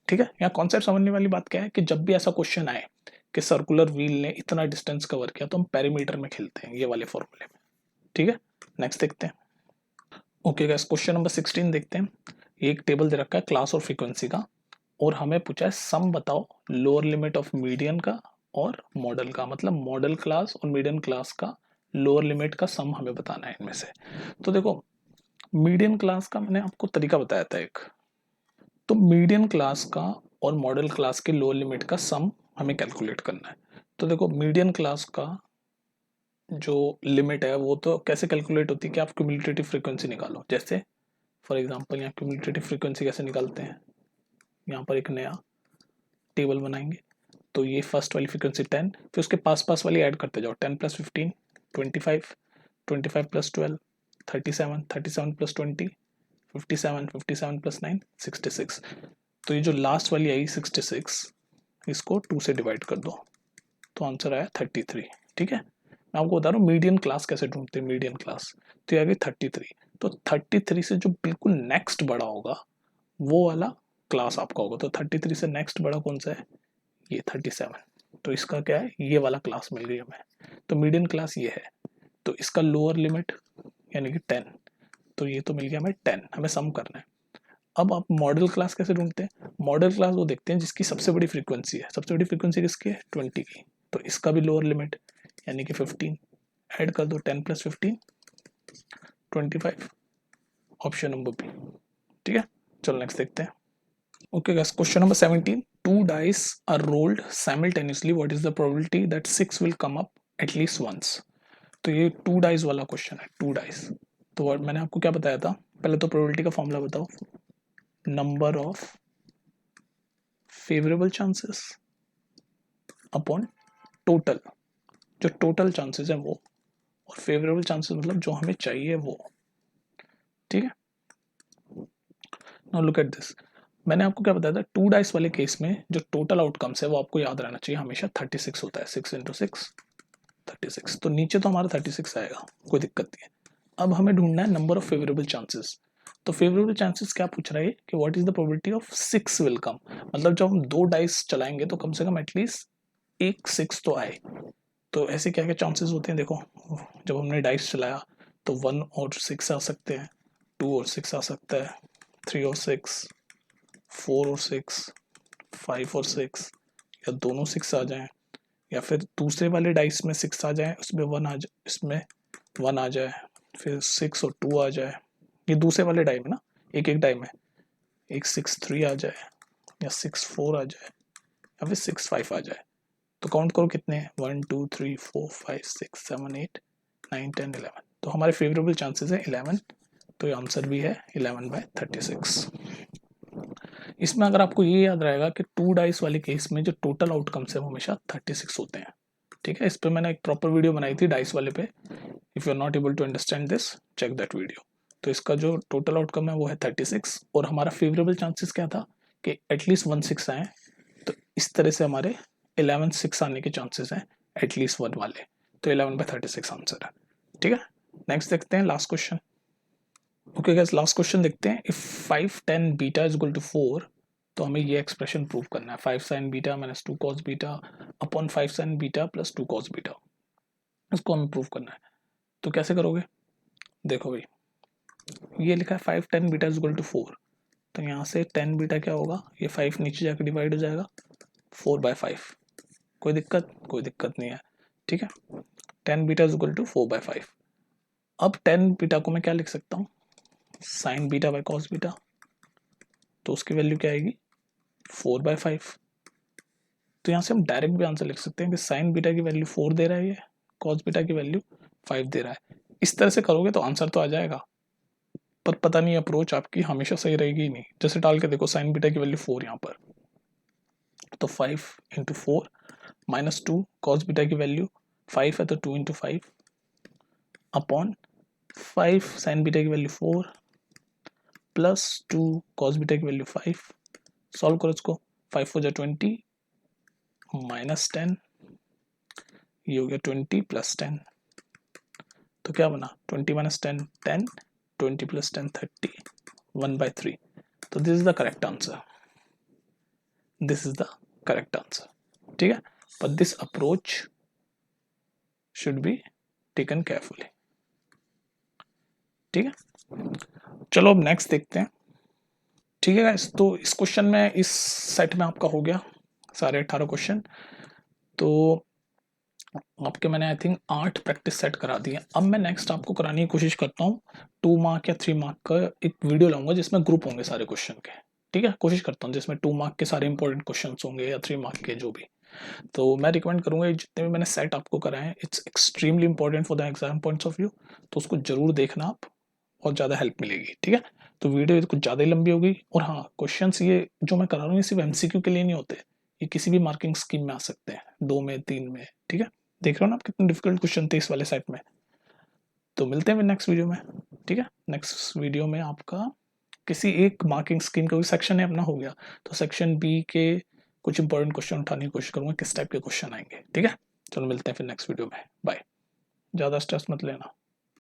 ठीक है। यहाँ कॉन्सेप्ट समझने वाली बात क्या है कि जब भी ऐसा क्वेश्चन आए कि सर्कुलर व्हील ने इतना डिस्टेंस कवर किया, तो हम पेरीमीटर में खेलते हैं, ये वाले फॉर्मूले में। ठीक है, नेक्स्ट देखते हैं। ओके गाइस, क्वेश्चन नंबर 16 देखते हैं। एक टेबल दे रखा है क्लास और फ्रीक्वेंसी का, और हमें पूछा है सम बताओ लोअर लिमिट ऑफ मीडियन का और मॉडल का। मतलब मॉडल क्लास और मीडियन क्लास का लोअर लिमिट का सम हमें बताना है इनमें से। तो देखो, मीडियन क्लास का मैंने आपको तरीका बताया था एक। तो मीडियन क्लास का और मॉडल क्लास के लोअर लिमिट का सम हमें कैलकुलेट करना है। तो देखो, मीडियन क्लास का जो लिमिट है वो तो कैसे कैलकुलेट होती है कि आप क्यूमुलेटिव फ्रीक्वेंसी निकालो। जैसे फॉर एग्जांपल, यहाँ क्यूमुलेटिव फ्रीक्वेंसी कैसे निकालते हैं, यहाँ पर एक नया टेबल बनाएंगे। तो ये फर्स्ट वाली फ्रीक्वेंसी 10, फिर उसके पास पास वाली ऐड करते जाओ। 10 + 15 25, 25 + 12 37, 37 + 20 57, 57 + 9 66। तो ये जो लास्ट वाली आई 66, इसको 2 से डिवाइड कर दो, तो आंसर आया 33। ठीक है, मैं आपको बता रहा हूँ मीडियन क्लास कैसे ढूंढते हैं। मीडियन क्लास तो ये आ गई 33। तो 33 से जो बिल्कुल नेक्स्ट बड़ा होगा वो वाला क्लास आपका होगा। तो 33 से नेक्स्ट बड़ा कौन सा है? ये 37। तो इसका क्या है? ये वाला क्लास मिल गई हमें। तो मीडियन क्लास ये है। तो इसका लोअर लिमिट यानी कि 10। तो ये तो मिल गया हमें 10, हमें सम करना है। अब आप मॉडल क्लास कैसे ढूंढते हैं? मॉडल क्लास वो देखते हैं जिसकी सबसे बड़ी फ्रीक्वेंसी है। सबसे बड़ी फ्रीक्वेंसी किसकी है? 20 की। तो इसका भी लोअर लिमिट यानी कि 15 ऐड कर दो। 10 + 15 25, ऑप्शन नंबर बी। ठीक है, चलो नेक्स्ट देखते हैं। Okay guys, question number 17। Two dice are rolled simultaneously. What is the probability that 6 will come up at least once? तो ये 2 डाइस वाला क्वेश्चन है। 2 डाइस, तो मैंने आपको क्या बताया था? पहले तो प्रोबेबिलिटी का फॉर्मूला बताओ। Number of favourable chances upon total, जो टोटल चांसेस है वो, और फेवरेबल चांसेस मतलब जो हमें चाहिए वो। ठीक है, नाउ लुक एट दिस। मैंने आपको क्या बताया था? 2 डाइस वाले केस में जो टोटल आउटकम्स है वो आपको याद रहना चाहिए, हमेशा 36 होता है। 6 × 6 36। तो नीचे तो हमारा 36 आएगा, कोई दिक्कत नहीं है। अब हमें ढूंढना है नंबर ऑफ फेवरेबल चांसेस। तो फेवरेबल चांसेस क्या पूछ रहा है कि what is the probability of 6 will come. मतलब जब हम 2 डाइस चलाएंगे तो कम से कम एटलीस्ट एक 6 तो आए। तो ऐसे क्या क्या चांसेस होते हैं देखो। जब हमने डाइस चलाया तो 1 और 6 आ सकते हैं, 2 और 6 आ सकता है, 3 और 6, 4 और 6, 5 और 6, या दोनों 6 आ जाएं, या फिर दूसरे वाले डाइस में 6 आ जाए, उसमें 1 आ जाए, इसमें 1 आ जाए, फिर 6 और 2 आ जाए। ये दूसरे वाले डाई में ना, एक एक डाई में एक 6 3 आ जाए, या 6 4 आ जाए, या फिर 6 5 आ जाए। तो काउंट करो कितने हैं? 1 2 3 4 5 6 7 8 9 10 11। तो हमारे फेवरेबल चांसेस है 11। तो ये आंसर भी है 11/36। इसमें अगर आपको ये याद रहेगा कि 2 डाइस वाले केस में जो टोटल आउटकम्स है वो हमेशा 36 होते हैं। ठीक है, इस पर मैंने एक प्रॉपर वीडियो बनाई थी डाइस वाले पे। If you are not able to understand this, check that video. तो इसका जो टोटल आउटकम है वो है 36, और हमारा फेवरेबल चांसेस क्या था कि एटलीस्ट 1 6 आए। तो इस तरह से हमारे 11 6 आने के चांसेस हैं, एटलीस्ट 1 वाले। तो 11/36 आंसर है। ठीक है, नेक्स्ट देखते हैं last question. Okay guys, last question देखते हैं। If 5 10 beta is equal to 4, तो हमें ये एक्सप्रेशन प्रूव करना है, 5 sin beta minus 2 cos beta upon 5 sin beta plus 2 cos beta. इसको हमें प्रूव करना है। तो कैसे करोगे? देखो भाई, ये लिखा है 5 10 बीटा इज इक्वल टू 4, तो यहाँ से 10 बीटा क्या होगा, ये 5 नीचे जाकर डिवाइड हो जाएगा 4/5। कोई दिक्कत? कोई दिक्कत नहीं है। ठीक है, 10 बीटा इज इक्वल टू 4/5। अब 10 बीटा को मैं क्या लिख सकता हूँ, sign beta by cos beta. तो उसकी वैल्यू क्या आएगी, 4/5। तो यहाँ से हम डायरेक्ट भी आंसर लिख सकते हैं कि साइन बीटा की वैल्यू 4 दे रहा है, ये कॉस बीटा की वैल्यू 5 दे रहा है। इस तरह से करोगे तो आंसर तो आ जाएगा, पर पता नहीं अप्रोच आपकी हमेशा सही रहेगी ही नहीं। जैसे डाल के देखो, साइन बीटा की वैल्यू 4 यहाँ पर, तो 5 इंटू 4 माइनस 2, कॉस बीटा की वैल्यू 5 है तो 2 इंटू 5 अपॉन 5 साइन बीटा की वैल्यू 4 प्लस 2 कॉस बीटा की वैल्यू 5। सॉल्व करो इसको, 5 4 जा 20 माइनस 10, ये हो गया 20 प्लस 10। तो क्या बना, 20 माइनस 10 10, 20 प्लस 10 30, 1/3। तो this is the correct answer, this is the correct answer. ठीक है, but this approach should be taken carefully। ठीक है, चलो अब नेक्स्ट देखते हैं। ठीक है गाइस, तो इस क्वेश्चन में, इस सेट में आपका हो गया सारे 18 क्वेश्चन। तो आपके मैंने आई थिंक 8 प्रैक्टिस सेट करा दिए। अब मैं नेक्स्ट आपको कराने की कोशिश करता हूँ 2 मार्क या 3 मार्क का एक वीडियो लाऊंगा जिसमें ग्रुप होंगे सारे क्वेश्चन के। ठीक है, कोशिश करता हूँ जिसमें 2 मार्क के सारे इंपॉर्टेंट क्वेश्चन होंगे या 3 मार्क के जो भी। तो मैं रिकमेंड करूंगा जितने भी मैंने सेट आपको कराए हैं, it's extremely important for the exam points of view. तो उसको जरूर देखना आप, बहुत ज़्यादा हेल्प मिलेगी। ठीक है, तो वीडियो कुछ ज़्यादा ही लंबी होगी। और हाँ, क्वेश्चंस ये जो मैं करा रहा हूँ ये सिर्फ एमसीक्यू के लिए नहीं होते, ये किसी भी मार्किंग स्कीम में आ सकते हैं, 2 में 3 में। ठीक है, देख रहे हो ना आप कितने डिफिकल्ट क्वेश्चन थे इस वाले सेट में। तो मिलते हैं नेक्स्ट वीडियो में। ठीक है, नेक्स्ट वीडियो में आपका किसी एक मार्किंग स्कीम का सेक्शन है अपना हो गया, तो सेक्शन बी के कुछ इंपॉर्टेंट क्वेश्चन उठाने की कोशिश करूंगा, किस टाइप के क्वेश्चन आएंगे। ठीक है, चलो मिलते हैं फिर नेक्स्ट वीडियो में। बाय। ज़्यादा स्ट्रेस मत लेना।